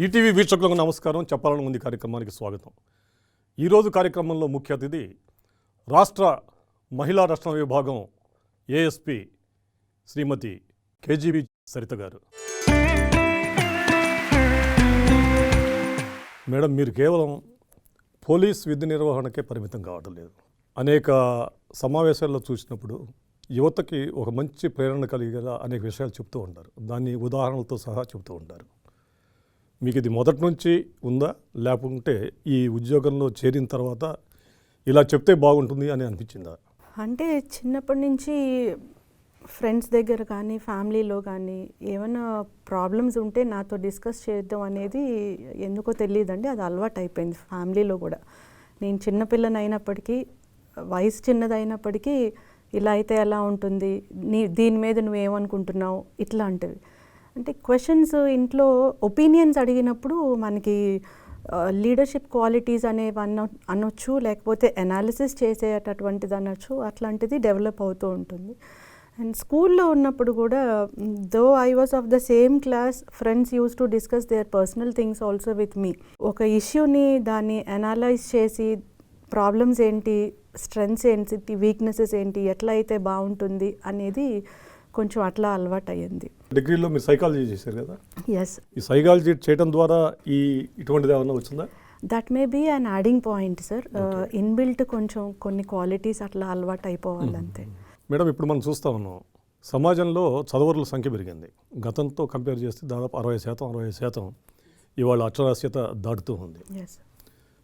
ETV వీక్షకులకు నమస్కారం. చెప్పాలని ఉంది కార్యక్రమానికి స్వాగతం. ఈరోజు కార్యక్రమంలో ముఖ్య అతిథి రాష్ట్ర మహిళా రక్షణ విభాగం ఏఎస్పీ శ్రీమతి కేజీబీ సరిత గారు. మేడం, మీరు కేవలం పోలీస్ విధి నిర్వహణకే పరిమితం కావడం లేదు. అనేక సమావేశాల్లో చూసినప్పుడు యువతకి ఒక మంచి ప్రేరణ కలిగేలా అనేక విషయాలు చెప్తూ ఉంటారు. దాన్ని ఉదాహరణలతో సహా చెప్తూ ఉంటారు. మీకు ఇది మొదటి నుంచి ఉందా, లేకుంటే ఈ ఉద్యోగంలో చేరిన తర్వాత ఇలా చెప్తే బాగుంటుంది అని అనిపించిందా? అంటే చిన్నప్పటి నుంచి ఫ్రెండ్స్ దగ్గర కానీ ఫ్యామిలీలో కానీ ఏమైనా ప్రాబ్లమ్స్ ఉంటే నాతో డిస్కస్ చేద్దాం అనేది ఎందుకో తెలియదండి, అది అలవాటు అయిపోయింది ఫ్యామిలీలో కూడా. నేను చిన్నపిల్లని అయినప్పటికీ, వయసు చిన్నదైనప్పటికీ ఇలా అయితే ఎలా ఉంటుంది, దీని మీద నువ్వేమనుకుంటున్నావు ఇట్లాంటివి. అంటే క్వశ్చన్స్ ఇంట్లో ఒపీనియన్స్ అడిగినప్పుడు మనకి లీడర్షిప్ క్వాలిటీస్ అనేవి అనొచ్చు, లేకపోతే అనాలిసిస్ చేసేటటువంటిది అనొచ్చు, అట్లాంటిది డెవలప్ అవుతూ ఉంటుంది. అండ్ స్కూల్లో ఉన్నప్పుడు కూడా though I was of the same class, friends use to discuss their personal things also with me. ఒక ఇష్యూని దాన్ని అనలైజ్ చేసి ప్రాబ్లమ్స్ ఏంటి, స్ట్రెంగ్స్ ఏంటి, వీక్నెసెస్ ఏంటి, ఎట్లా అయితే బాగుంటుంది అనేది కొంచెం అట్లా అలవాటు అయ్యింది. డిగ్రీలో మీరు సైకాలజీ చేశారు కదా? ఎస్. ఈ సైకాలజీ చేయడం ద్వారా ఇటువంటిది ఏమన్నా వచ్చిందా? That may be an adding point sir. Inbuilt కొంచెం కొన్ని క్వాలిటీస్ అట్లా అలవాటు అయిపోవాలంతే. మేడం, ఇప్పుడు మనం చూస్తూ ఉన్నాం, సమాజంలో చదువుల సంఖ్య పెరిగింది. గతంతో కంపేర్ చేస్తే దాదాపు 60% ఇవాళ అక్షరాస్యత దాటుతూ ఉంది.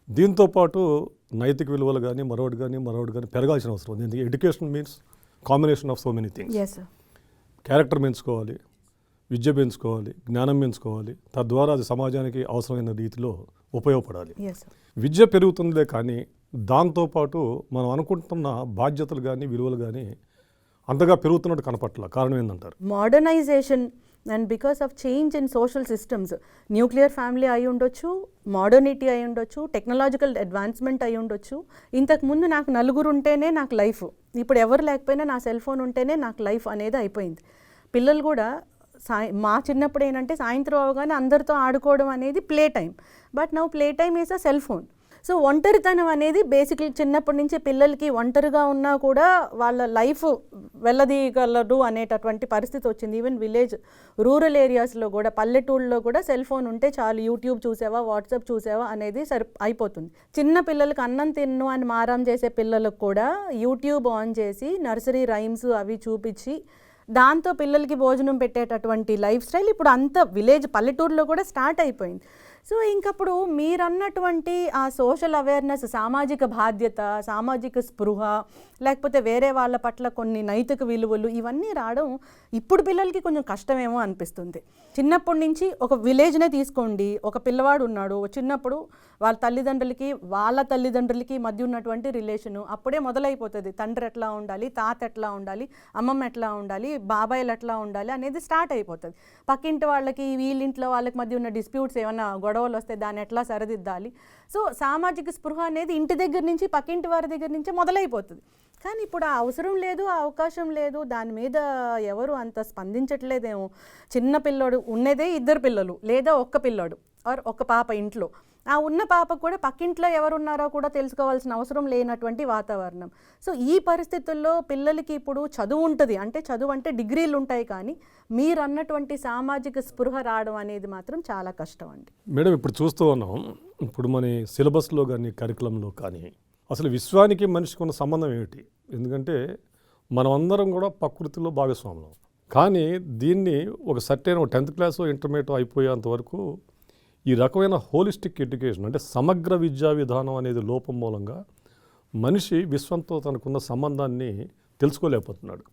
దీంతోపాటు నైతిక విలువలు కానీ మరొకటి కానీ పెరగాల్సిన అవసరం ఉంది. ఎందుకంటే education means combination of so many things. Character పెంచుకోవాలి, విద్య పెంచుకోవాలి, జ్ఞానం పెంచుకోవాలి, తద్వారా అది సమాజానికి అవసరమైన రీతిలో ఉపయోగపడాలి. విద్య పెరుగుతుందే కానీ దాంతోపాటు మనం అనుకుంటున్న బాధ్యతలు కానీ విలువలు కానీ అంతగా పెరుగుతున్నట్టు కనపట్ల. కారణం ఏంటంటారు? Modernisation and because of change in social systems. Nuclear family అయి ఉండొచ్చు, మోడర్నిటీ అయి ఉండొచ్చు, టెక్నాలజికల్ అడ్వాన్స్మెంట్ అయి ఉండొచ్చు. ఇంతకుముందు నాకు నలుగురు ఉంటేనే నాకు లైఫ్, ఇప్పుడు ఎవరు లేకపోయినా నా సెల్ ఫోన్ ఉంటేనే నాకు లైఫ్ అనేది అయిపోయింది. పిల్లలు కూడా మా చిన్నప్పుడు ఏంటంటే సాయంత్రం అవగానే అందరితో ఆడుకోవడం అనేది play time, but now play time is a cell phone. So ఒంటరితనం అనేది బేసిక్లీ చిన్నప్పటి నుంచి పిల్లలకి ఒంటరిగా ఉన్నా కూడా వాళ్ళ లైఫ్ వెళ్ళదీయగలరు అనేటటువంటి పరిస్థితి వచ్చింది. ఈవెన్ విలేజ్, రూరల్ ఏరియాస్లో కూడా, పల్లెటూళ్ళలో కూడా సెల్ ఫోన్ ఉంటే చాలు, యూట్యూబ్ చూసావా, వాట్సాప్ చూసావా అనేది అయిపోతుంది. చిన్న పిల్లలకి అన్నం తిన్ను అని మారం చేసే పిల్లలకు కూడా యూట్యూబ్ ఆన్ చేసి నర్సరీ రైమ్స్ అవి చూపించి దాంతో పిల్లలకి భోజనం పెట్టేటటువంటి లైఫ్ స్టైల్ ఇప్పుడు అంత విలేజ్, పల్లెటూరులో కూడా స్టార్ట్ అయిపోయింది. సో ఇంకప్పుడు మీరన్నటువంటి ఆ సోషల్ అవేర్నెస్, సామాజిక బాధ్యత, సామాజిక స్పృహ, లేకపోతే వేరే వాళ్ళ పట్ల కొన్ని నైతిక విలువలు, ఇవన్నీ రావడం ఇప్పుడు పిల్లలకి కొంచెం కష్టమేమో అనిపిస్తుంది. చిన్నప్పటి నుంచి ఒక విలేజ్నే తీసుకోండి, ఒక పిల్లవాడు ఉన్నాడు, చిన్నప్పుడు వాళ్ళ తల్లిదండ్రులకి మధ్య ఉన్నటువంటి రిలేషను అప్పుడే మొదలైపోతుంది. తండ్రి ఎట్లా ఉండాలి, తాత ఎట్లా ఉండాలి, అమ్మమ్మ ఎట్లా ఉండాలి, బాబాయిలు ఎట్లా ఉండాలి అనేది స్టార్ట్ అయిపోతుంది. పక్కింటి వాళ్ళకి వీళ్ళింట్లో వాళ్ళకి మధ్య ఉన్న డిస్ప్యూట్స్, ఏమన్నా గొడవలు వస్తే దాన్ని ఎట్లా సరిదిద్దాలి. సో సామాజిక స్పృహ అనేది ఇంటి దగ్గర నుంచి, పక్కింటి వారి దగ్గర నుంచి మొదలైపోతుంది. కానీ ఇప్పుడు ఆ అవసరం లేదు, ఆ అవకాశం లేదు, దాని మీద ఎవరు అంత స్పందించట్లేదేమో. చిన్న పిల్లోడు ఉన్నదే 2 పిల్లలు లేదా ఒక్క పిల్లోడు ఆర్ ఒక పాప ఇంట్లో, ఆ ఉన్న పాపకు కూడా పక్కింట్లో ఎవరున్నారో కూడా తెలుసుకోవాల్సిన అవసరం లేనటువంటి వాతావరణం. సో ఈ పరిస్థితుల్లో పిల్లలకి ఇప్పుడు చదువు ఉంటుంది, అంటే చదువు అంటే డిగ్రీలు ఉంటాయి, కానీ మీరు అన్నటువంటి సామాజిక స్పృహ రావడం అనేది మాత్రం చాలా కష్టం అండి. మేడం, ఇప్పుడు చూస్తూ ఉన్నాం, ఇప్పుడు మన సిలబస్లో కానీ కరికులంలో కానీ అసలు విశ్వానికి మనిషికి ఉన్న సంబంధం ఏమిటి? ఎందుకంటే మనం అందరం కూడా ప్రకృతిలో భాగస్వాములం. కానీ దీన్ని ఒక సర్టైన్ 10th క్లాస్ ఇంటర్మీడియట్ అయిపోయేంత వరకు ఈ రకమైన హోలిస్టిక్ ఎడ్యుకేషన్, అంటే సమగ్ర విద్యా విధానం అనేది లోపం మూలంగా మనిషి విశ్వంతో తనకున్న సంబంధాన్ని తెలుసుకోలేకపోతున్నాడు.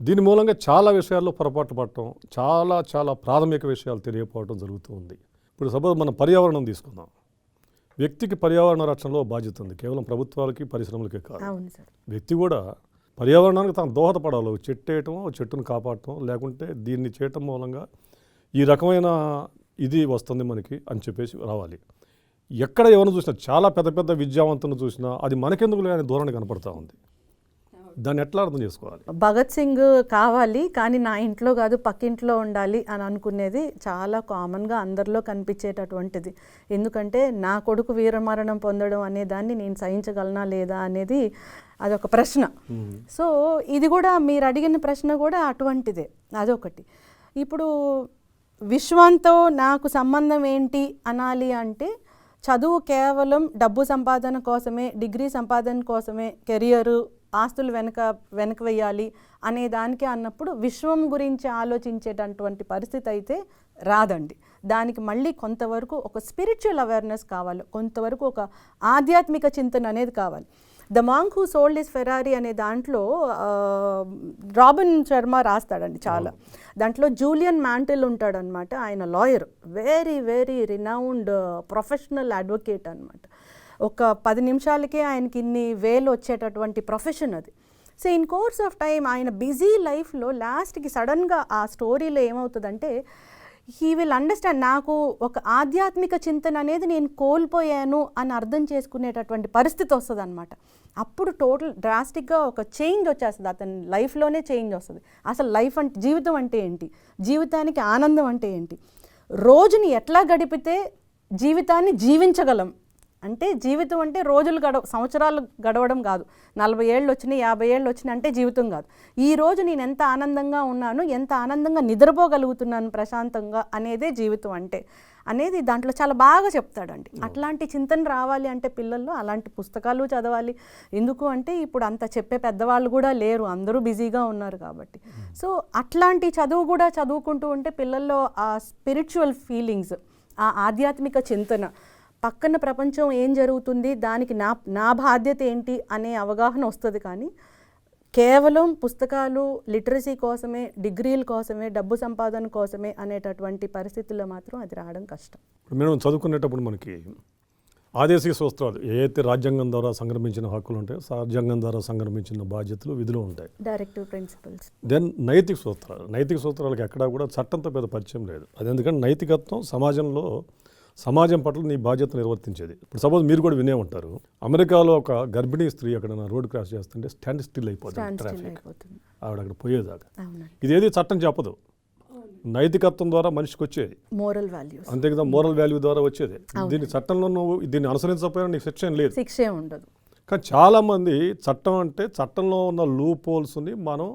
దీని మూలంగా చాలా విషయాల్లో పొరపాటు పడటం, చాలా ప్రాథమిక విషయాలు తెలియకపోవడం జరుగుతూ ఉంది. ఇప్పుడు సపోజ్ మనం పర్యావరణం తీసుకుందాం. వ్యక్తికి పర్యావరణ రక్షణలో బాధ్యత ఉంది, కేవలం ప్రభుత్వాలకి పరిశ్రమలకే కాదు. వ్యక్తి కూడా పర్యావరణానికి తను దోహదపడాలి. చెట్టు వేయటం, చెట్టును కాపాడటం, లేకుంటే దీన్ని చేయటం మూలంగా ఈ రకమైన ఇది వస్తుంది మనకి అని చెప్పేసి రావాలి. ఎక్కడ ఎవరిని చూసినా, చాలా పెద్ద విద్యావంతులను చూసినా అది మనకెందుకు లేని ధోరణి కనపడతా ఉంది. దాన్ని ఎట్లా అర్థం చేసుకోవాలి? భగత్ సింగ్ కావాలి కానీ నా ఇంట్లో కాదు పక్కింట్లో ఉండాలి అని అనుకునేది చాలా కామన్గా అందరిలో కనిపించేటటువంటిది. ఎందుకంటే నా కొడుకు వీరమరణం పొందడం అనే దాన్ని నేను సహించగలనా లేదా అనేది అదొక ప్రశ్న. సో ఇది కూడా మీరు అడిగిన ప్రశ్న కూడా అటువంటిదే, అదొకటి. ఇప్పుడు విశ్వంతో నాకు సంబంధం ఏంటి అనాలి అంటే చదువు కేవలం డబ్బు సంపాదన కోసమే, డిగ్రీ సంపాదన కోసమే, కెరియరు, ఆస్తులు వెనక వేయాలి అనే దానికి అన్నప్పుడు విశ్వం గురించి ఆలోచించేటటువంటి పరిస్థితి అయితే రాదండి. దానికి మళ్ళీ కొంతవరకు ఒక స్పిరిచువల్ అవేర్నెస్ కావాలి, కొంతవరకు ఒక ఆధ్యాత్మిక చింతన అనేది కావాలి. The monk who sold his Ferrari అనే దాంట్లో రాబిన్ శర్మ రాస్తాడండి చాలా. దాంట్లో జూలియన్ మ్యాంటిల్ ఉంటాడనమాట, ఆయన lawyer, very very renowned professional advocate అనమాట. ఒక 10 నిమిషాలకే ఆయనకి ఇన్ని వేలు వచ్చేటటువంటి ప్రొఫెషన్ అది. So in course of time ఆయన బిజీ లైఫ్లో లాస్ట్కి సడన్గా ఆ స్టోరీలో ఏమవుతుందంటే హీ విల్ అండర్స్టాండ్, నాకు ఒక ఆధ్యాత్మిక చింతన అనేది నేను కోల్పోయాను అని అర్థం చేసుకునేటటువంటి పరిస్థితి వస్తుంది అనమాట. అప్పుడు టోటల్ డ్రాస్టిక్గా ఒక చేంజ్ వచ్చేస్తుంది, అతని లైఫ్లోనే చేంజ్ వస్తుంది. అసలు లైఫ్ అంటే, జీవితం అంటే ఏంటి, జీవితానికి ఆనందం అంటే ఏంటి, రోజుని ఎట్లా గడిపితే జీవితాన్ని జీవించగలం. అంటే జీవితం అంటే రోజులు సంవత్సరాలు గడవడం కాదు, 40 ఏళ్ళు వచ్చినాయి 50 ఏళ్ళు వచ్చినాయి అంటే జీవితం కాదు. ఈ రోజు నేను ఎంత ఆనందంగా ఉన్నాను, ఎంత ఆనందంగా నిద్రపోగలుగుతున్నాను ప్రశాంతంగా అనేదే జీవితం అంటే అనేది దాంట్లో చాలా బాగా చెప్తాడండి. అట్లాంటి చింతన రావాలి అంటే పిల్లల్లో అలాంటి పుస్తకాలు చదవాలి. ఎందుకు అంటే ఇప్పుడు అంత చెప్పే పెద్దవాళ్ళు కూడా లేరు, అందరూ బిజీగా ఉన్నారు కాబట్టి. సో అట్లాంటి చదువు కూడా చదువుకుంటూ ఉంటే పిల్లల్లో ఆ స్పిరిచువల్ ఫీలింగ్స్, ఆ ఆధ్యాత్మిక చింతన, పక్కన ప్రపంచం ఏం జరుగుతుంది, దానికి నా బాధ్యత ఏంటి అనే అవగాహన వస్తుంది. కానీ కేవలం పుస్తకాలు, లిటరసీ కోసమే, డిగ్రీల కోసమే, డబ్బు సంపాదన కోసమే అనేటటువంటి పరిస్థితుల్లో మాత్రం అది రావడం కష్టం. మేము చదువుకునేటప్పుడు మనకి ఆదేశిక సూత్రాలు ఏదైతే రాజ్యాంగం ద్వారా సంక్రమించిన హక్కులు ఉంటాయో, రాజ్యాంగం ద్వారా సంక్రమించిన బాధ్యతలు, విధులు ఉంటాయి, డైరెక్టివ్ ప్రిన్సిపల్స్. దెన్ నైతిక సూత్రాలకు ఎక్కడా కూడా చట్టంతో పెద్ద పరిచయం లేదు. అది ఎందుకంటే నైతికత్వం సమాజం పట్ల నీ బాధ్యత నిర్వర్తించేది. ఇప్పుడు సపోజ్ మీరు కూడా వినే ఉంటారు, అమెరికాలో ఒక గర్భిణీ స్త్రీ అక్కడ రోడ్ క్రాస్ చేస్తుంటే స్టాండ్ స్టిల్ అయిపోతుంది ట్రాఫిక్, ఆవిడ అక్కడ పోయేదాకా. ఇదేది చట్టం చెప్పదు, నైతికత్వం ద్వారా మనిషికి వచ్చేది, మోరల్ వాల్యూస్, అంతే కదా, మోరల్ వాల్యూ ద్వారా వచ్చేది. దీన్ని చట్టంలో నువ్వు దీన్ని అనుసరించకపోయినా నీకు శిక్ష లేదు, శిక్షే ఉండదు. కానీ చాలామంది చట్టం అంటే చట్టంలో ఉన్న లూప్ హోల్స్ని మనం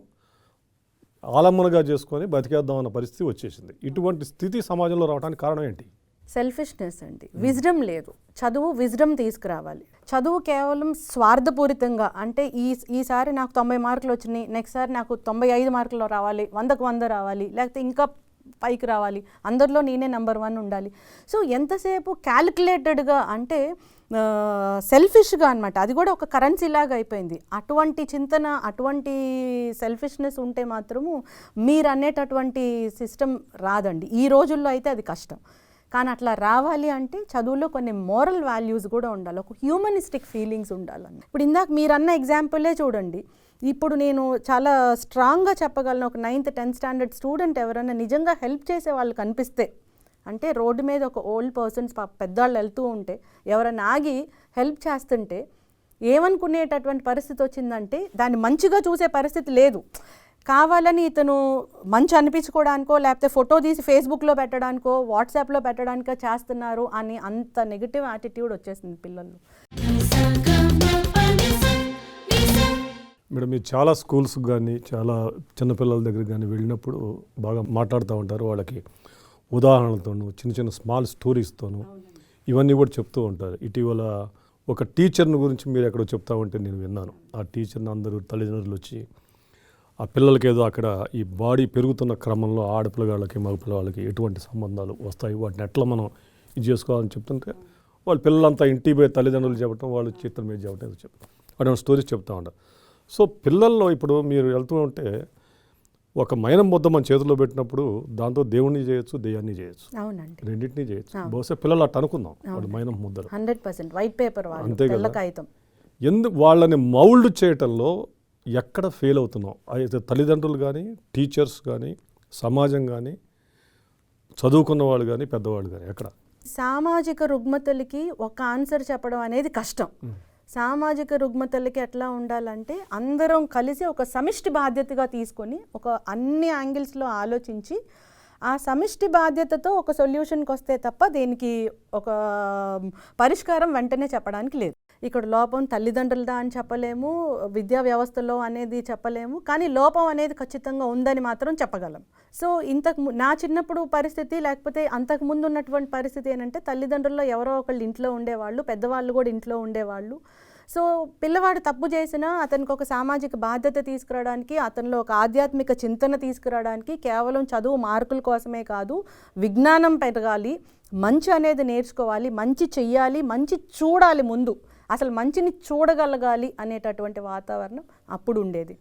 ఆలంబనగా చేసుకొని బతికేద్దాం అన్న పరిస్థితి వచ్చేసింది. ఇటువంటి స్థితి సమాజంలో రావడానికి కారణం ఏంటి? సెల్ఫిష్నెస్ అండి, విజ్డమ్ లేదు. చదువు విజ్డమ్ తీసుకురావాలి. చదువు కేవలం స్వార్థపూరితంగా అంటే ఈసారి నాకు 90 మార్కులు వచ్చినాయి, నెక్స్ట్ సారి నాకు 95 మార్కులు రావాలి, 100కు 100 రావాలి, లేకపోతే ఇంకా పైకి రావాలి, అందరిలో నేనే నెంబర్ 1 ఉండాలి. సో ఎంతసేపు క్యాలిక్యులేటెడ్గా అంటే సెల్ఫిష్గా అనమాట, అది కూడా ఒక కరెన్సీ లాగా అయిపోయింది. అటువంటి చింతన, అటువంటి సెల్ఫిష్నెస్ ఉంటే మాత్రము మీరు అనేటటువంటి సిస్టమ్ రాదండి. ఈ రోజుల్లో అయితే అది కష్టం. కానీ అట్లా రావాలి అంటే చదువులో కొన్ని మోరల్ వాల్యూస్ కూడా ఉండాలి, ఒక హ్యూమనిస్టిక్ ఫీలింగ్స్ ఉండాలని. ఇప్పుడు ఇందాక మీరు అన్న ఎగ్జాంపులే చూడండి. ఇప్పుడు నేను చాలా స్ట్రాంగ్గా చెప్పగలను, ఒక 9th 10th స్టాండర్డ్ స్టూడెంట్ ఎవరైనా నిజంగా హెల్ప్ చేసే వాళ్ళు కనిపిస్తే, అంటే రోడ్డు మీద ఒక ఓల్డ్ పర్సన్స్ పెద్దవాళ్ళు వెళ్తూ ఉంటే ఎవరైనా ఆగి హెల్ప్ చేస్తుంటే ఏమనుకునేటటువంటి పరిస్థితి వచ్చిందంటే దాన్ని మంచిగా చూసే పరిస్థితి లేదు. కావాలని ఇతను మంచి అనిపించుకోవడానికో, లేకపోతే ఫోటో తీసి ఫేస్బుక్లో పెట్టడానికో, వాట్సాప్లో పెట్టడానికో చేస్తున్నారు అని అంత నెగిటివ్ యాటిట్యూడ్ వచ్చేసింది పిల్లల్లో. మేడం, మీరు చాలా స్కూల్స్ కానీ చాలా చిన్నపిల్లల దగ్గర కానీ వెళ్ళినప్పుడు బాగా మాట్లాడుతూ ఉంటారు, వాళ్ళకి ఉదాహరణలతోనూ చిన్న చిన్న స్మాల్ స్టోరీస్తోనూ ఇవన్నీ కూడా చెప్తూ ఉంటారు. ఇటీవల ఒక టీచర్ని గురించి మీరు ఎక్కడో చెప్తా ఉంటే నేను విన్నాను. ఆ టీచర్ని అందరూ తల్లిదండ్రులు వచ్చి ఆ పిల్లలకి ఏదో అక్కడ ఈ బాడీ పెరుగుతున్న క్రమంలో ఆడపిల్లగాళ్ళకి మగపిల్లవాళ్ళకి ఎటువంటి సంబంధాలు వస్తాయి, వాటిని ఎట్లా మనం ఇది చేసుకోవాలని చెప్తుంటే వాళ్ళ పిల్లలంతా ఇంటికి పోయి తల్లిదండ్రులు చెప్పడం, వాళ్ళు చిత్రం మీద చెప్పడం చెప్తాం, అటువంటి స్టోరీస్ చెప్తూ ఉంటారు. సో పిల్లల్లో ఇప్పుడు మీరు వెళ్తూ ఉంటే ఒక మైనం ముద్ద మన చేతిలో పెట్టినప్పుడు దాంతో దేవుణ్ణి చేయొచ్చు, దెయ్యాన్ని చేయొచ్చు, రెండింటినీ చేయొచ్చు. బహుశా పిల్లలు అట్ట అనుకుందాం, వాళ్ళు మైనం ముద్దలు 100% వైట్ పేపర్, అంతే కదా. ఎందుకు వాళ్ళని మౌల్డ్ చేయటంలో ఎక్కడ ఫెయిల్ అవుతున్నాం? అయితే తల్లిదండ్రులు కానీ, టీచర్స్ కానీ, సమాజం కానీ, చదువుకున్న వాళ్ళు కానీ, పెద్దవాళ్ళు కానీ, ఎక్కడ? సామాజిక రుగ్మతలకి ఒక ఆన్సర్ చెప్పడం అనేది కష్టం. సామాజిక రుగ్మతలకి ఎట్లా ఉండాలంటే అందరం కలిసి ఒక సమిష్టి బాధ్యతగా తీసుకొని ఒక అన్ని యాంగిల్స్లో ఆలోచించి ఆ సమిష్టి బాధ్యతతో ఒక సొల్యూషన్కి వస్తే తప్ప దీనికి ఒక పరిష్కారం వెంటనే చెప్పడానికి లేదు. ఇక్కడ లోపం తల్లిదండ్రులదా అని చెప్పలేము, విద్యా వ్యవస్థలో అనేది చెప్పలేము, కానీ లోపం అనేది ఖచ్చితంగా ఉందని మాత్రం చెప్పగలం. సో నా చిన్నప్పుడు పరిస్థితి లేకపోతే అంతకుముందు ఉన్నటువంటి పరిస్థితి ఏంటంటే తల్లిదండ్రుల్లో ఎవరో ఒకళ్ళు ఇంట్లో ఉండేవాళ్ళు, పెద్దవాళ్ళు కూడా ఇంట్లో ఉండేవాళ్ళు. సో పిల్లవాడు తప్పు చేసినా అతనికి ఒక సామాజిక బాధ్యత తీసుకురావడానికి, అతనిలో ఒక ఆధ్యాత్మిక చింతన తీసుకురావడానికి కేవలం చదువు మార్కుల కోసమే కాదు, విజ్ఞానం పెరగాలి, మంచి అనేది నేర్చుకోవాలి, మంచి చెయ్యాలి, మంచి చూడాలి, ముందు అసలు మంచిని చూడగలగాలి అనేటటువంటి వాతావరణం అప్పుడు ఉండేది.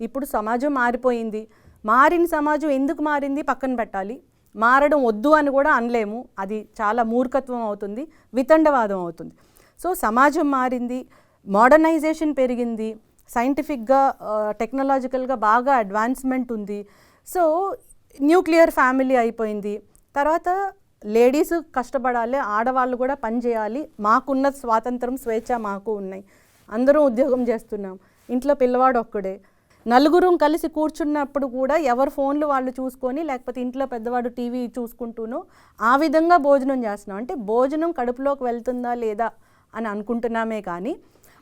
ఇప్పుడు సమాజం మారిపోయింది. మారిన సమాజం ఎందుకు మారింది పక్కన పెట్టాలి, మారడం వద్దు అని కూడా అనలేము, అది చాలా మూర్ఖత్వం అవుతుంది, వితండవాదం అవుతుంది. సో సమాజం మారింది, మోడర్నైజేషన్ పెరిగింది, సైంటిఫిక్గా టెక్నాలజికల్గా బాగా అడ్వాన్స్మెంట్ ఉంది. సో న్యూక్లియర్ ఫ్యామిలీ అయిపోయింది. తర్వాత లేడీస్ కష్టపడాలి, ఆడవాళ్ళు కూడా పని చేయాలి, మాకున్న స్వాతంత్రం స్వేచ్ఛ మాకు ఉన్నాయి, అందరూ ఉద్యోగం చేస్తున్నాం, ఇంట్లో పిల్లవాడు ఒక్కడే, నలుగురం కలిసి కూర్చున్నప్పుడు కూడా ఎవరు ఫోన్లు వాళ్ళు చూసుకొని లేకపోతే ఇంట్లో పెద్దవాడు టీవీ చూసుకుంటూనో ఆ విధంగా భోజనం చేస్తున్నాం. అంటే భోజనం కడుపులోకి వెళ్తుందా లేదా అని అనుకుంటున్నామే కానీ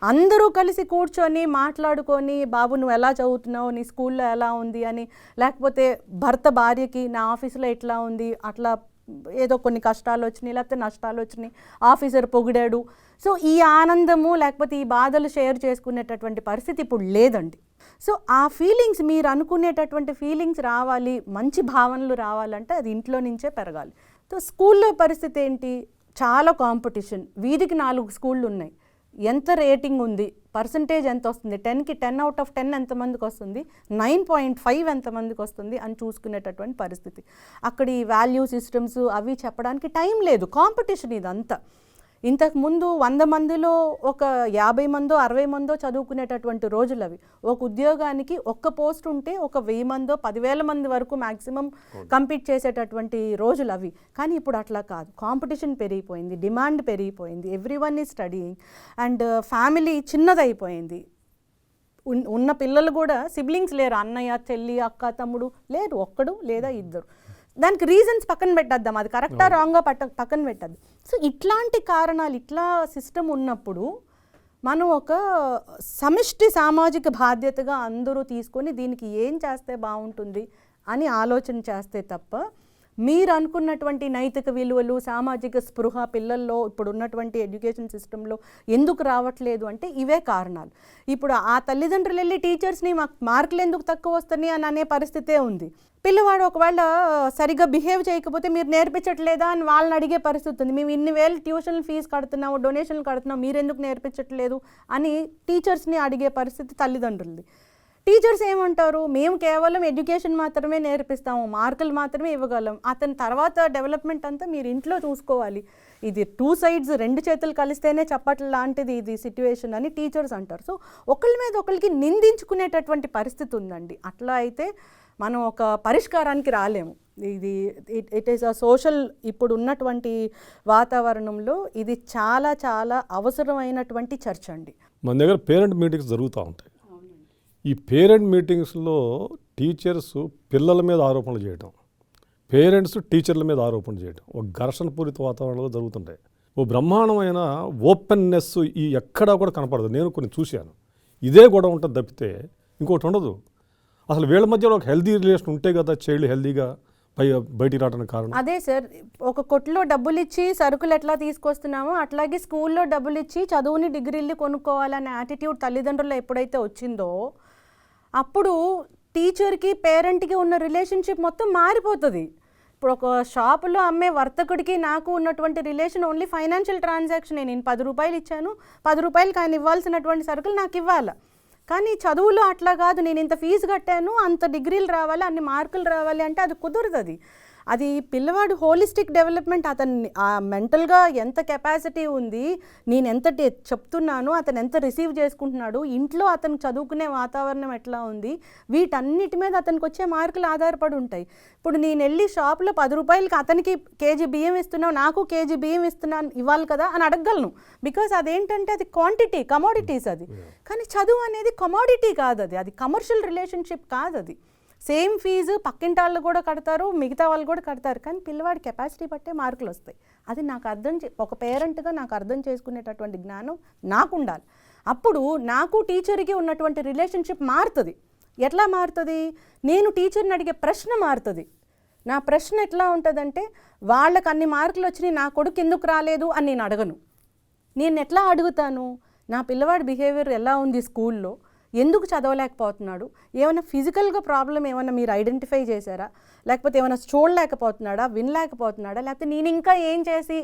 అందరూ కలిసి కూర్చొని మాట్లాడుకొని బాబు నువ్వు ఎలా చదువుతున్నావు, నీ స్కూల్లో ఎలా ఉంది అని, లేకపోతే భర్త భార్యకి నా ఆఫీసులో ఎట్లా ఉంది, అట్లా ఏదో కొన్ని కష్టాలు వచ్చినాయి లేకపోతే నష్టాలు వచ్చినాయి, ఆఫీసర్ పొగిడాడు, సో ఈ ఆనందము లేకపోతే ఈ బాధలు షేర్ చేసుకునేటటువంటి పరిస్థితి ఇప్పుడు లేదండి. సో ఆ ఫీలింగ్స్ మీరు అనుకునేటటువంటి ఫీలింగ్స్ రావాలి, మంచి భావనలు రావాలంటే అది ఇంట్లో నుంచే పెరగాలి. సో స్కూల్లో పరిస్థితి ఏంటి, చాలా కాంపిటీషన్, వీధికి 4 స్కూళ్ళు ఉన్నాయి, ఎంత రేటింగ్ ఉంది, పర్సంటేజ్ ఎంత వస్తుంది, 10కి 10 అవుట్ ఆఫ్ 10 ఎంతమందికి వస్తుంది, 9.5 ఎంతమందికి వస్తుంది అని చూసుకునేటటువంటి పరిస్థితి. అక్కడ ఈ వాల్యూ సిస్టమ్స్ అవి చెప్పడానికి టైం లేదు, కాంపిటీషన్ ఇదంతా. ఇంతకుముందు 100 మందిలో ఒక 50 మందో 60 మందో చదువుకునేటటువంటి రోజులు అవి. ఒక ఉద్యోగానికి ఒక్క పోస్ట్ ఉంటే ఒక 1000 మందో 10,000 మంది వరకు మ్యాక్సిమం కంపీట్ చేసేటటువంటి రోజులు అవి. కానీ ఇప్పుడు అట్లా కాదు, కాంపిటీషన్ పెరిగిపోయింది, డిమాండ్ పెరిగిపోయింది, everyone is studying and family చిన్నదైపోయింది. ఉన్న పిల్లలు కూడా సిబ్లింగ్స్ లేరు, అన్నయ్య చెల్లి అక్క తమ్ముడు లేరు, ఒక్కడు లేదా ఇద్దరు. దానికి రీజన్స్ పక్కన పెట్టేద్దాం, అది కరెక్టా రాంగా పక్కన పెట్టద్దు. సో ఇట్లాంటి కారణాలు, ఇట్లా సిస్టమ్ ఉన్నప్పుడు మనం ఒక సమిష్టి సామాజిక బాధ్యతగా అందరూ తీసుకొని దీనికి ఏం చేస్తే బాగుంటుంది అని ఆలోచన చేస్తే తప్ప మీరు అనుకున్నటువంటి నైతిక విలువలు, సామాజిక స్పృహ పిల్లల్లో ఇప్పుడు ఉన్నటువంటి ఎడ్యుకేషన్ సిస్టంలో ఎందుకు రావట్లేదు అంటే ఇవే కారణాలు. ఇప్పుడు ఆ తల్లిదండ్రులు వెళ్ళి టీచర్స్ని మాకు మార్కులు ఎందుకు తక్కువ వస్తున్నాయి అని అనే పరిస్థితే ఉంది. పిల్లవాడు ఒకవేళ సరిగ్గా బిహేవ్ చేయకపోతే మీరు నేర్పించట్లేదా అని వాళ్ళని అడిగే పరిస్థితి ఉంది. మేము ఇన్ని వేలు ట్యూషన్ ఫీజు కడుతున్నాము, డొనేషన్లు కడుతున్నాము, మీరు ఎందుకు నేర్పించట్లేదు అని టీచర్స్ని అడిగే పరిస్థితి తల్లిదండ్రులది. టీచర్స్ ఏమంటారు, మేము కేవలం ఎడ్యుకేషన్ మాత్రమే నేర్పిస్తాము, మార్కులు మాత్రమే ఇవ్వగలం, అతని తర్వాత డెవలప్మెంట్ అంతా మీరు ఇంట్లో చూసుకోవాలి. ఇది 2 sides, 2 చేతులు కలిస్తేనే చప్పట్ల లాంటిది ఇది సిట్యుయేషన్ అని టీచర్స్ అంటారు. సో ఒకళ్ళ మీద ఒకరికి నిందించుకునేటటువంటి పరిస్థితి ఉందండి. అట్లా అయితే మనం ఒక పరిష్కారానికి రాలేము. ఇది ఇట్ ఈస్ అ సోషల్, ఇప్పుడు ఉన్నటువంటి వాతావరణంలో ఇది చాలా చాలా అవసరమైనటువంటి చర్చ అండి. మన దగ్గర పేరెంట్ మీటింగ్స్ జరుగుతూ ఉంటాయి. ఈ పేరెంట్ మీటింగ్స్లో టీచర్స్ పిల్లల మీద ఆరోపణలు చేయడం, పేరెంట్స్ టీచర్ల మీద ఆరోపణలు చేయడం ఒక ఘర్షణ పూరిత వాతావరణంలో జరుగుతుంటాయి. ఓ బ్రహ్మాండమైన ఓపెన్నెస్ ఈ ఎక్కడా కూడా కనపడదు. నేను కొన్ని చూశాను. ఇదే గొడవ ఉంటుంది తప్పితే ఇంకోటి ఉండదు. అసలు వీళ్ళ మధ్యలో ఒక హెల్దీ రిలేషన్ ఉంటే కదా చైల్డ్ హెల్దీగా బయటికి రావడానికి కారణం. అదే సార్, ఒక కొట్లో డబ్బులు ఇచ్చి సరుకులు ఎట్లా తీసుకొస్తున్నామో అట్లాగే స్కూల్లో డబ్బులు ఇచ్చి చదువుని డిగ్రీలు కొనుక్కోవాలనే యాటిట్యూడ్ తల్లిదండ్రుల్లో ఎప్పుడైతే వచ్చిందో అప్పుడు టీచర్కి పేరెంట్కి ఉన్న రిలేషన్షిప్ మొత్తం మారిపోతుంది. ఇప్పుడు ఒక షాపులో అమ్మే వర్తకుడికి నాకు ఉన్నటువంటి రిలేషన్ ఓన్లీ ఫైనాన్షియల్ ట్రాన్సాక్షన్. నేను 10 రూపాయలు ఇచ్చాను, 10 రూపాయలకి ఆయన ఇవ్వాల్సినటువంటి సరుకులు నాకు ఇవ్వాలి. కానీ చదువులో అట్లా కాదు, నేను ఇంత ఫీజు కట్టాను, అంత డిగ్రీలు రావాలి, అన్ని మార్కులు రావాలి అంటే అది కుదరదు. అది పిల్లవాడు హోలిస్టిక్ డెవలప్మెంట్, అతన్ని మెంటల్గా ఎంత కెపాసిటీ ఉంది, నేను ఎంత చెప్తున్నాను, అతను ఎంత రిసీవ్ చేసుకుంటున్నాడు, ఇంట్లో అతను చదువుకునే వాతావరణం ఎట్లా ఉంది, వీటన్నిటి మీద అతనికి వచ్చే మార్కులు ఆధారపడి ఉంటాయి. ఇప్పుడు నేను వెళ్ళి షాప్లో 10 రూపాయలకి అతనికి కేజీ బియ్యం ఇస్తున్నావు, నాకు కేజీ బియ్యం ఇస్తున్నాను ఇవ్వాలి కదా అని అడగగలను. బికాస్ అదేంటంటే అది క్వాంటిటీ, కమోడిటీస్ అది. కానీ చదువు అనేది కమోడిటీ కాదు, అది కమర్షియల్ రిలేషన్షిప్ కాదు. అది సేమ్ ఫీజు పక్కింటి వాళ్ళు కూడా కడతారు, మిగతా వాళ్ళు కూడా కడతారు, కానీ పిల్లవాడి కెపాసిటీ బట్టే మార్కులు వస్తాయి. అది నాకు ఒక పేరెంట్గా నాకు అర్థం చేసుకునేటటువంటి జ్ఞానం నాకు ఉండాలి. అప్పుడు నాకు టీచర్కి ఉన్నటువంటి రిలేషన్షిప్ మారుతుంది. ఎట్లా మారుతుంది? నేను టీచర్ని అడిగే ప్రశ్న మారుతుంది. నా ప్రశ్న ఎట్లా ఉంటుందంటే, వాళ్ళకి అన్ని మార్కులు వచ్చినాయి, నా కొడుకు ఎందుకు రాలేదు అని నేను అడగను. నేను ఎట్లా అడుగుతాను, నా పిల్లవాడి బిహేవియర్ ఎలా ఉంది స్కూల్లో, ఎందుకు చదవలేకపోతున్నాడు, ఏమైనా ఫిజికల్గా ప్రాబ్లం ఏమైనా మీరు ఐడెంటిఫై చేశారా, లేకపోతే ఏమైనా చూడలేకపోతున్నాడా, వినలేకపోతున్నాడా, లేకపోతే నేను ఇంకా ఏం చేసి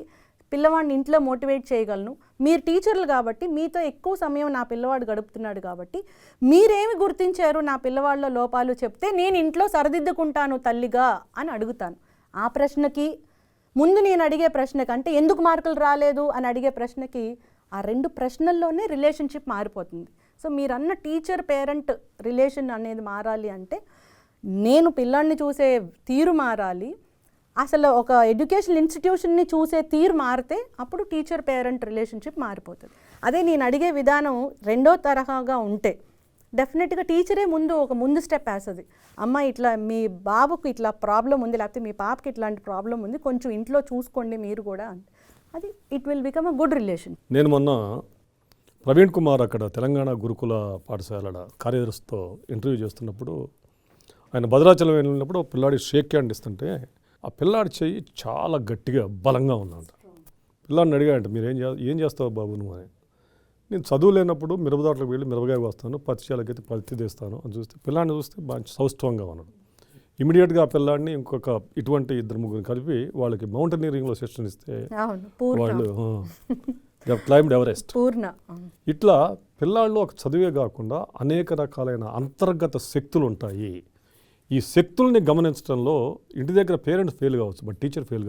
పిల్లవాడిని ఇంట్లో మోటివేట్ చేయగలను. మీరు టీచర్లు కాబట్టి మీతో ఎక్కువ సమయం నా పిల్లవాడు గడుపుతున్నాడు కాబట్టి మీరేమి గుర్తించారు నా పిల్లవాళ్ళ లోపాలు చెప్తే నేను ఇంట్లో సరిదిద్దుకుంటాను తల్లిగా అని అడుగుతాను. ఆ ప్రశ్నకి ముందు నేను అడిగే ప్రశ్నకి, అంటే ఎందుకు మార్కులు రాలేదు అని అడిగే ప్రశ్నకి, ఆ 2 ప్రశ్నల్లోనే రిలేషన్షిప్ మారిపోతుంది. సో మీరన్న టీచర్ పేరెంట్ రిలేషన్ అనేది మారాలి అంటే నేను పిల్లాడిని చూసే తీరు మారాలి, అసలు ఒక ఎడ్యుకేషన్ ఇన్స్టిట్యూషన్ని చూసే తీరు మారితే అప్పుడు టీచర్ పేరెంట్ రిలేషన్షిప్ మారిపోతుంది. అదే నేను అడిగే విధానం 2వ తరహాగా ఉంటే డెఫినెట్గా టీచరే ముందు స్టెప్ వేస్తుంది. అమ్మ ఇట్లా మీ బాబుకు ఇట్లా ప్రాబ్లం ఉంది, లేకపోతే మీ పాపకి ఇట్లాంటి ప్రాబ్లం ఉంది, కొంచెం ఇంట్లో చూసుకోండి మీరు కూడా. అది it will become a good relation. నేను మొన్న ప్రవీణ్ కుమార్ అక్కడ తెలంగాణ గురుకుల పాఠశాల కార్యదర్శితో ఇంటర్వ్యూ చేస్తున్నప్పుడు, ఆయన భద్రాచలం వెళ్ళినప్పుడు పిల్లాడి షేక్ హ్యాండ్ ఇస్తుంటే ఆ పిల్లాడి చెయ్యి చాలా గట్టిగా బలంగా ఉందంట. పిల్లాడిని అడిగాడంట, మీరు ఏం చేస్తావు బాబు నువ్వు అని. నేను చదువు లేనప్పుడు మిరపదాట్లకు వెళ్ళి మిరపకాయ వస్తాను, పత్తి చేలకైతే పత్తి తెస్తాను అని చూస్తే పిల్లాడిని చూస్తే బాగా సౌష్ఠవంగా ఉన్నాడు. ఇమీడియట్గా ఆ పిల్లాడిని ఇంకొక ఇటువంటి 2-3 కలిపి వాళ్ళకి మౌంటైనీరింగ్లో సెషన్ ఇస్తే వాళ్ళు క్లైంబ్డ్ ఎవరెస్ట్. ఇట్లా పిల్లాళ్ళు ఒక చదివే కాకుండా అనేక రకాలైన అంతర్గత శక్తులు ఉంటాయి. ఈ శక్తుల్ని గమనించడంలో ఇంటి దగ్గర పేరెంట్స్ ఫెయిల్ కావచ్చు, బట్ టీచర్ ఫెయిల్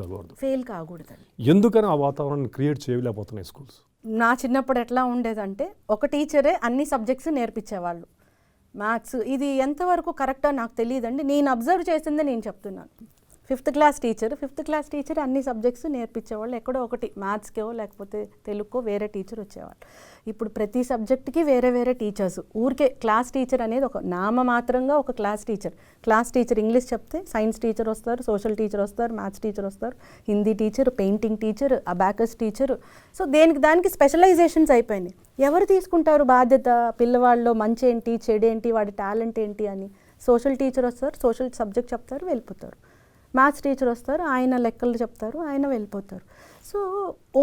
కాకూడదు. ఎందుకని ఆ వాతావరణాన్ని క్రియేట్ చేయలేకపోతున్నాయి స్కూల్స్? నా చిన్నప్పుడు ఎట్లా ఉండేదంటే, ఒక టీచరే అన్ని సబ్జెక్ట్స్ నేర్పించేవాళ్ళు. మ్యాథ్స్ ఇది ఎంతవరకు కరెక్టో నాకు తెలియదండి, నేను అబ్జర్వ్ చేసిందే నేను చెప్తున్నాను. 5th క్లాస్ టీచర్ అన్ని సబ్జెక్ట్స్ నేర్పించేవాళ్ళు. ఎక్కడో ఒకటి మ్యాథ్స్కో లేకపోతే తెలుగుకో వేరే టీచర్ వచ్చేవాళ్ళు. ఇప్పుడు ప్రతి సబ్జెక్ట్కి వేరే టీచర్స్. ఊరికే క్లాస్ టీచర్ అనేది ఒక నామమాత్రంగా ఒక క్లాస్ టీచర్ ఇంగ్లీష్ చెప్తే సైన్స్ టీచర్ వస్తారు, సోషల్ టీచర్ వస్తారు, మ్యాథ్స్ టీచర్ వస్తారు, Hindi teacher, painting teacher, abacus teacher. So దానికి స్పెషలైజేషన్స్ అయిపోయినాయి. ఎవరు తీసుకుంటారు బాధ్యత? పిల్లవాళ్ళలో మంచి ఏంటి, చెడేంటి, వాడి టాలెంట్ ఏంటి అని. సోషల్ టీచర్ వస్తారు, సోషల్ సబ్జెక్ట్ చెప్తారు, వెళ్ళిపోతారు. మ్యాథ్స్ టీచర్ వస్తారు, ఆయన లెక్కలు చెప్తారు, ఆయన వెళ్ళిపోతారు. సో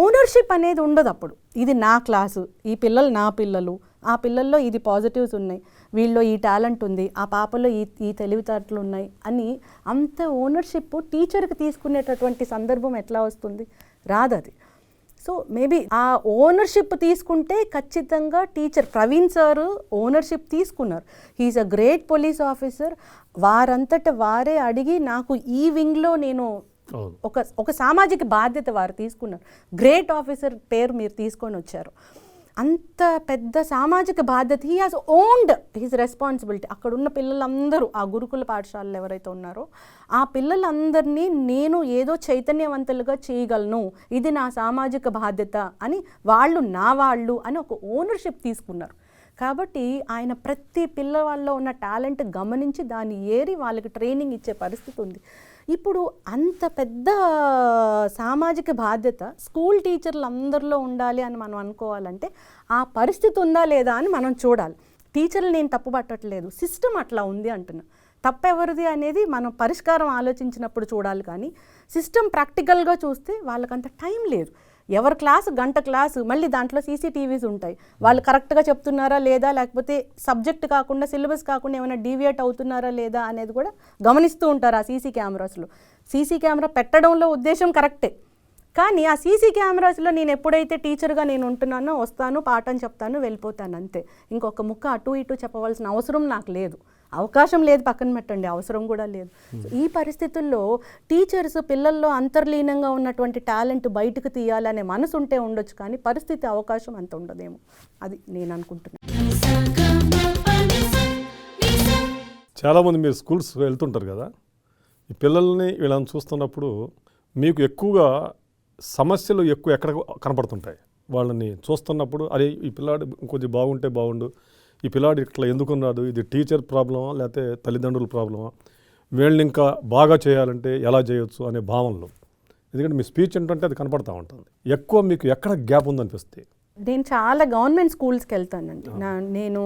ఓనర్షిప్ అనేది ఉండదు అప్పుడు. ఇది నా క్లాసు, ఈ పిల్లలు నా పిల్లలు, ఆ పిల్లల్లో ఇది పాజిటివ్స్ ఉన్నాయి, వీళ్ళలో ఈ టాలెంట్ ఉంది, ఆ పాపలో ఈ తెలివితేటలు ఉన్నాయి అని అంత ఓనర్షిప్ టీచర్కి తీసుకునేటటువంటి సందర్భం ఎట్లా వస్తుంది? రాదది. సో మేబీ ఆ ఓనర్షిప్ తీసుకుంటే ఖచ్చితంగా టీచర్ ప్రవీణ్ సార్ ఓనర్షిప్ తీసుకున్నారు. He is a great police officer. వారంతట వారే అడిగి నాకు ఈ వింగ్లో నేను ఒక సామాజిక బాధ్యత వారు తీసుకున్నారు. గ్రేట్ ఆఫీసర్ పేరు మీరు తీసుకొని వచ్చారు. అంత పెద్ద సామాజిక బాధ్యత he has owned his responsibility. అక్కడ ఉన్న పిల్లలందరూ, ఆ గురుకుల పాఠశాలలు ఎవరైతే ఉన్నారో ఆ పిల్లలందరినీ నేను ఏదో చైతన్యవంతులుగా చేయగలను, ఇది నా సామాజిక బాధ్యత అని వాళ్ళు అని ఒక ఓనర్షిప్ తీసుకున్నారు. కాబట్టి ఆయన ప్రతి పిల్లవాళ్ళలో ఉన్న టాలెంట్ గమనించి దాన్ని ఏరి వాళ్ళకి ట్రైనింగ్ ఇచ్చే పరిస్థితి ఉంది. ఇప్పుడు అంత పెద్ద సామాజిక బాధ్యత స్కూల్ టీచర్లు అందరిలో ఉండాలి అని మనం అనుకోవాలంటే ఆ పరిస్థితి ఉందా లేదా అని మనం చూడాలి. టీచర్లు నేను తప్పు పట్టట్లేదు, సిస్టమ్ అట్లా ఉంది అంటున్నా. తప్పెవరిది అనేది మనం పరిష్కారం ఆలోచించినప్పుడు చూడాలి. కానీ సిస్టమ్ ప్రాక్టికల్గా చూస్తే వాళ్ళకంత టైం లేదు. ఎవరి గంట క్లాసు, మళ్ళీ దాంట్లో సీసీటీవీస్ ఉంటాయి. వాళ్ళు కరెక్ట్గా చెప్తున్నారా లేదా, లేకపోతే సబ్జెక్ట్ కాకుండా సిలబస్ కాకుండా ఏమైనా డీవియేట్ అవుతున్నారా లేదా అనేది కూడా గమనిస్తూ ఉంటారు ఆ సీసీ కెమెరాస్లో. సీసీ కెమెరా పెట్టడంలో ఉద్దేశం కరెక్టే, కానీ ఆ సీసీ కెమెరాస్లో నేను ఎప్పుడైతే టీచర్గా నేను ఉంటున్నానో వస్తాను, పాఠం చెప్తాను, వెళ్ళిపోతాను అంతే. ఇంకొక ముక్క అటు ఇటు చెప్పవలసిన అవసరం నాకు లేదు. అవకాశం లేదు పక్కన పెట్టండి, అవసరం కూడా లేదు. సో ఈ పరిస్థితుల్లో టీచర్స్ పిల్లల్లో అంతర్లీనంగా ఉన్నటువంటి టాలెంట్ బయటకు తీయాలనే మనసు ఉంటే ఉండొచ్చు, కానీ పరిస్థితి అవకాశం అంత ఉండదేమో, అది నేను అనుకుంటున్నాను. చాలామంది మీరు స్కూల్స్ వెళ్తుంటారు కదా, ఈ పిల్లల్ని వీళ్ళని చూస్తున్నప్పుడు మీకు ఎక్కువగా సమస్యలు ఎక్కడ కనపడుతుంటాయి? వాళ్ళని చూస్తున్నప్పుడు అరే ఈ పిల్లాడు ఇంకొంచెం బాగుంటే బాగుండు, ఈ పిల్లాడు ఇట్లా ఎందుకున్నాడు, ఇది టీచర్ ప్రాబ్లమా లేకపోతే తల్లిదండ్రుల ప్రాబ్లమా, వీళ్ళని ఇంకా బాగా చేయాలంటే ఎలా చేయొచ్చు అనే భావనలు. ఎందుకంటే మీ స్పీచ్ ఏంటంటే అది కనపడతా ఉంటుంది. ఎక్కువ మీకు ఎక్కడ గ్యాప్ ఉందనిపిస్తే? నేను చాలా గవర్నమెంట్ స్కూల్స్కి వెళ్తానండి. నేను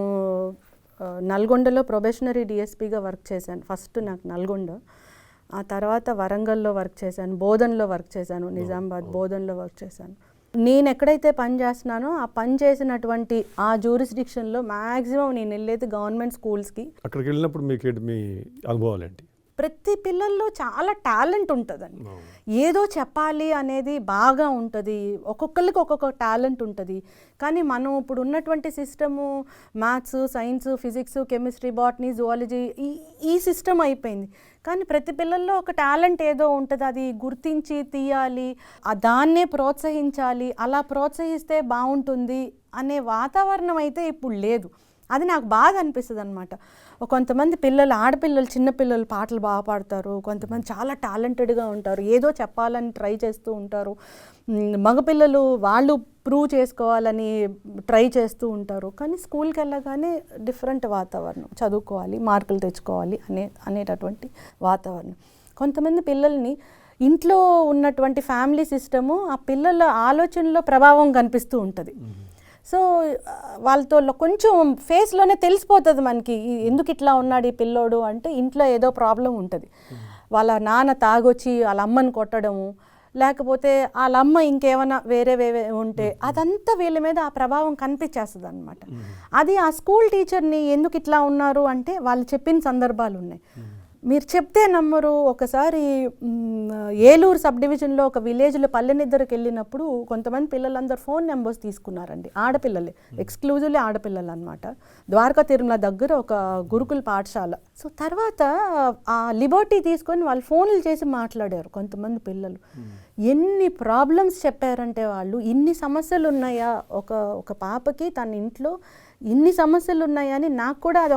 నల్గొండలో ప్రొబేషనరీ డిఎస్పీగా వర్క్ చేశాను. ఫస్ట్ నాకు నల్గొండ, ఆ తర్వాత వరంగల్లో వర్క్ చేశాను, బోధన్లో వర్క్ చేశాను, నిజామాబాద్ బోధన్లో వర్క్ చేశాను. నేను ఎక్కడైతే పని చేస్తున్నానో ఆ పని చేసినటువంటి ఆ జ్యూరిస్డిక్షన్లో మ్యాక్సిమం నేను వెళ్ళేది గవర్నమెంట్ స్కూల్స్కి. అక్కడికి వెళ్ళినప్పుడు మీకు మీ అనుభవాలు ఏంటి? ప్రతి పిల్లల్లో చాలా టాలెంట్ ఉంటుందండి, ఏదో చెప్పాలి అనేది బాగా ఉంటుంది, ఒక్కొక్కరికి ఒక్కొక్క టాలెంట్ ఉంటుంది. కానీ మనం ఇప్పుడు ఉన్నటువంటి system maths, science, physics, chemistry, botany, zoology ఈ సిస్టమ్ అయిపోయింది. కానీ ప్రతి పిల్లల్లో ఒక టాలెంట్ ఏదో ఉంటుంది, అది గుర్తించి తీయాలి, దాన్నే ప్రోత్సహించాలి, అలా ప్రోత్సహిస్తే బాగుంటుంది అనే వాతావరణం అయితే ఇప్పుడు లేదు. అది నాకు బాగా అనిపిస్తుంది అనమాట. కొంతమంది పిల్లలు, ఆడపిల్లలు, చిన్నపిల్లలు పాటలు బాగా పాడతారు, కొంతమంది చాలా టాలెంటెడ్గా ఉంటారు, ఏదో చెప్పాలని ట్రై చేస్తూ ఉంటారు. మగపిల్లలు వాళ్ళు ప్రూవ్ చేసుకోవాలని ట్రై చేస్తూ ఉంటారు. కానీ స్కూల్కి వెళ్ళగానే డిఫరెంట్ వాతావరణం, చదువుకోవాలి, మార్కులు తెచ్చుకోవాలి అనేటటువంటి వాతావరణం. కొంతమంది పిల్లల్ని ఇంట్లో ఉన్నటువంటి ఫ్యామిలీ సిస్టము ఆ పిల్లల ఆలోచనలో ప్రభావం కనిపిస్తూ ఉంటుంది. సో వాళ్ళతో కొంచెం ఫేస్లోనే తెలిసిపోతుంది మనకి, ఎందుకు ఇట్లా ఉన్నాడు ఈ పిల్లోడు అంటే ఇంట్లో ఏదో ప్రాబ్లం ఉంటుంది. వాళ్ళ నాన్న తాగొచ్చి వాళ్ళ అమ్మని కొట్టడము, లేకపోతే వాళ్ళ అమ్మ ఇంకేమైనా వేరే ఉంటే అదంతా వీళ్ళ మీద ఆ ప్రభావం కనిపించేస్తుంది అనమాట. అది ఆ స్కూల్ టీచర్ని ఎందుకు ఇట్లా ఉన్నారు అంటే వాళ్ళు చెప్పిన సందర్భాలు ఉన్నాయి. మీరు చెప్తే నమ్మరు. ఒకసారి ఏలూరు సబ్ డివిజన్లో ఒక విలేజ్లో పల్లెనిద్దరికి వెళ్ళినప్పుడు కొంతమంది పిల్లలందరూ ఫోన్ నెంబర్స్ తీసుకున్నారండి, ఆడపిల్లలే, ఎక్స్క్లూజివ్లీ ఆడపిల్లలు అనమాట. ద్వారకా తిరుమల దగ్గర ఒక గురుకుల పాఠశాల. సో తర్వాత ఆ లిబర్టీ తీసుకొని వాళ్ళు ఫోన్లు చేసి మాట్లాడారు కొంతమంది పిల్లలు. ఎన్ని ప్రాబ్లమ్స్ చెప్పారంటే వాళ్ళు, ఇన్ని సమస్యలు ఉన్నాయా ఒక పాపకి తన ఇంట్లో ఇన్ని సమస్యలు ఉన్నాయని నాకు కూడా అది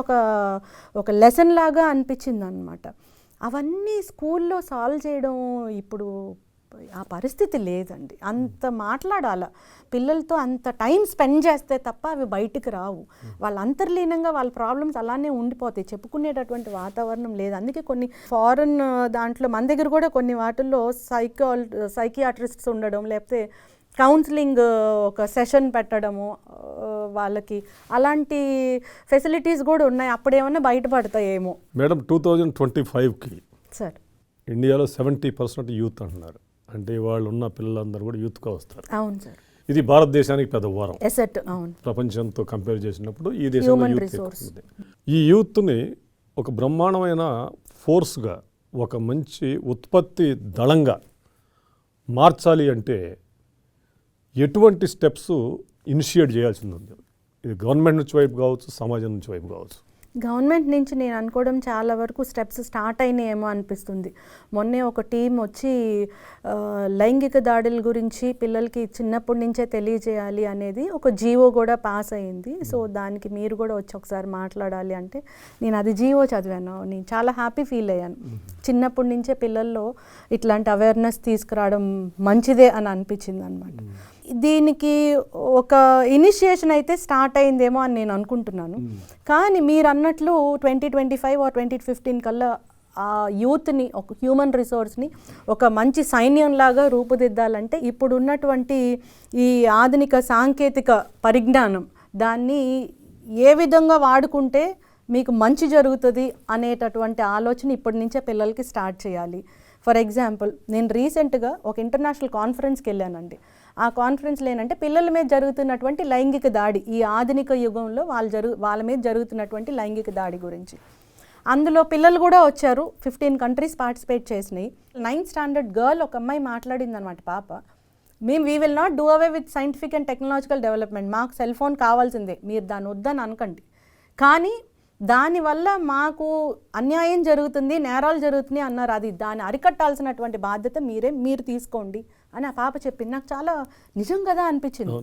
ఒక లెసన్ లాగా అనిపించింది అనమాట. అవన్నీ స్కూల్లో సాల్వ్ చేయడం ఇప్పుడు ఆ పరిస్థితి లేదండి. అంత మాట్లాడాల పిల్లలతో, అంత టైం స్పెండ్ చేస్తే తప్ప అవి బయటికి రావు. వాళ్ళు అంతర్లీనంగా వాళ్ళ ప్రాబ్లమ్స్ అలానే ఉండిపోతాయి, చెప్పుకునేటటువంటి వాతావరణం లేదు. అందుకే కొన్ని ఫారెన్ దాంట్లో మన దగ్గర కూడా కొన్ని వాటిల్లో సైకియాట్రిస్ట్స్ ఉండడం, లేకపోతే కౌన్సిలింగ్ ఒక సెషన్ పెట్టడము వాళ్ళకి, అలాంటి ఫెసిలిటీస్ కూడా ఉన్నాయి. అప్పుడేమన్నా బయటపడతాయేమో. మేడం 2025కి సార్ ఇండియాలో 70% యూత్ అంటున్నారు. అంటే వాళ్ళు ఉన్న పిల్లలందరూ కూడా యూత్గా వస్తారు. అవును సార్. ఇది భారతదేశానికి పెద్ద వరం. ఎసెట్, అవును. ప్రపంచంతో కంపేర్ చేసినప్పుడు ఈ దేశంలో యూత్ ఉంది. ఈ యూత్ని ఒక బ్రహ్మాండమైన ఫోర్స్గా, ఒక మంచి ఉత్పత్తి దళంగా మార్చాలి అంటే ఎటువంటి స్టెప్స్ ఇనిషియేట్ చేయాల్సింది ఉంది? ఇది గవర్నమెంట్ నుంచి వైపు కావచ్చు, సమాజం నుంచి వైపు కావచ్చు. గవర్నమెంట్ నుంచి నేను అనుకోవడం చాలా వరకు స్టెప్స్ స్టార్ట్ అయినాయేమో అనిపిస్తుంది. మొన్నే ఒక టీం వచ్చి లైంగిక దాడుల గురించి పిల్లలకి చిన్నప్పటి నుంచే తెలియజేయాలి అనేది ఒక జీవో కూడా పాస్ అయింది. సో దానికి మీరు కూడా వచ్చి ఒకసారి మాట్లాడాలి అంటే నేను అది జీవో చదివాను, నేను చాలా హ్యాపీ ఫీల్ అయ్యాను. చిన్నప్పటి నుంచే పిల్లల్లో ఇట్లాంటి అవేర్నెస్ తీసుకురావడం మంచిదే అని అనిపించింది అనమాట. దీనికి ఒక ఇనిషియేషన్ అయితే స్టార్ట్ అయిందేమో అని నేను అనుకుంటున్నాను. కానీ మీరు అన్నట్లు 2025 or 2015 కల్లా ఆ యూత్ని, ఒక హ్యూమన్ రిసోర్స్ని ఒక మంచి సైన్యంలాగా రూపుదిద్దాలంటే ఇప్పుడు ఉన్నటువంటి ఈ ఆధునిక సాంకేతిక పరిజ్ఞానం దాన్ని ఏ విధంగా వాడుకుంటే మీకు మంచి జరుగుతుంది అనేటటువంటి ఆలోచన ఇప్పటి నుంచే పిల్లలకి స్టార్ట్ చేయాలి. ఫర్ ఎగ్జాంపుల్, నేను రీసెంట్గా ఒక ఇంటర్నేషనల్ కాన్ఫరెన్స్కి వెళ్ళానండి. ఆ కాన్ఫరెన్స్లో ఏంటంటే పిల్లల మీద జరుగుతున్నటువంటి లైంగిక దాడి, ఈ ఆధునిక యుగంలో వాళ్ళ మీద జరుగుతున్నటువంటి లైంగిక దాడి గురించి. అందులో పిల్లలు కూడా వచ్చారు, 15 కంట్రీస్ పార్టిసిపేట్ చేసినాయి. 9th స్టాండర్డ్ గర్ల్ ఒక అమ్మాయి మాట్లాడింది అనమాట, పాప. We will not do away with scientific and technological development, మాకు సెల్ ఫోన్ కావాల్సిందే, మీరు దాన్ని వద్దని అనకండి, కానీ దానివల్ల మాకు అన్యాయం జరుగుతుంది, నేరాలు జరుగుతున్నాయి అన్నారు. అది దాన్ని అరికట్టాల్సినటువంటి బాధ్యత మీరు తీసుకోండి అని ఆ పాప చెప్పింది. నాకు చాలా నిజం కదా అనిపించింది.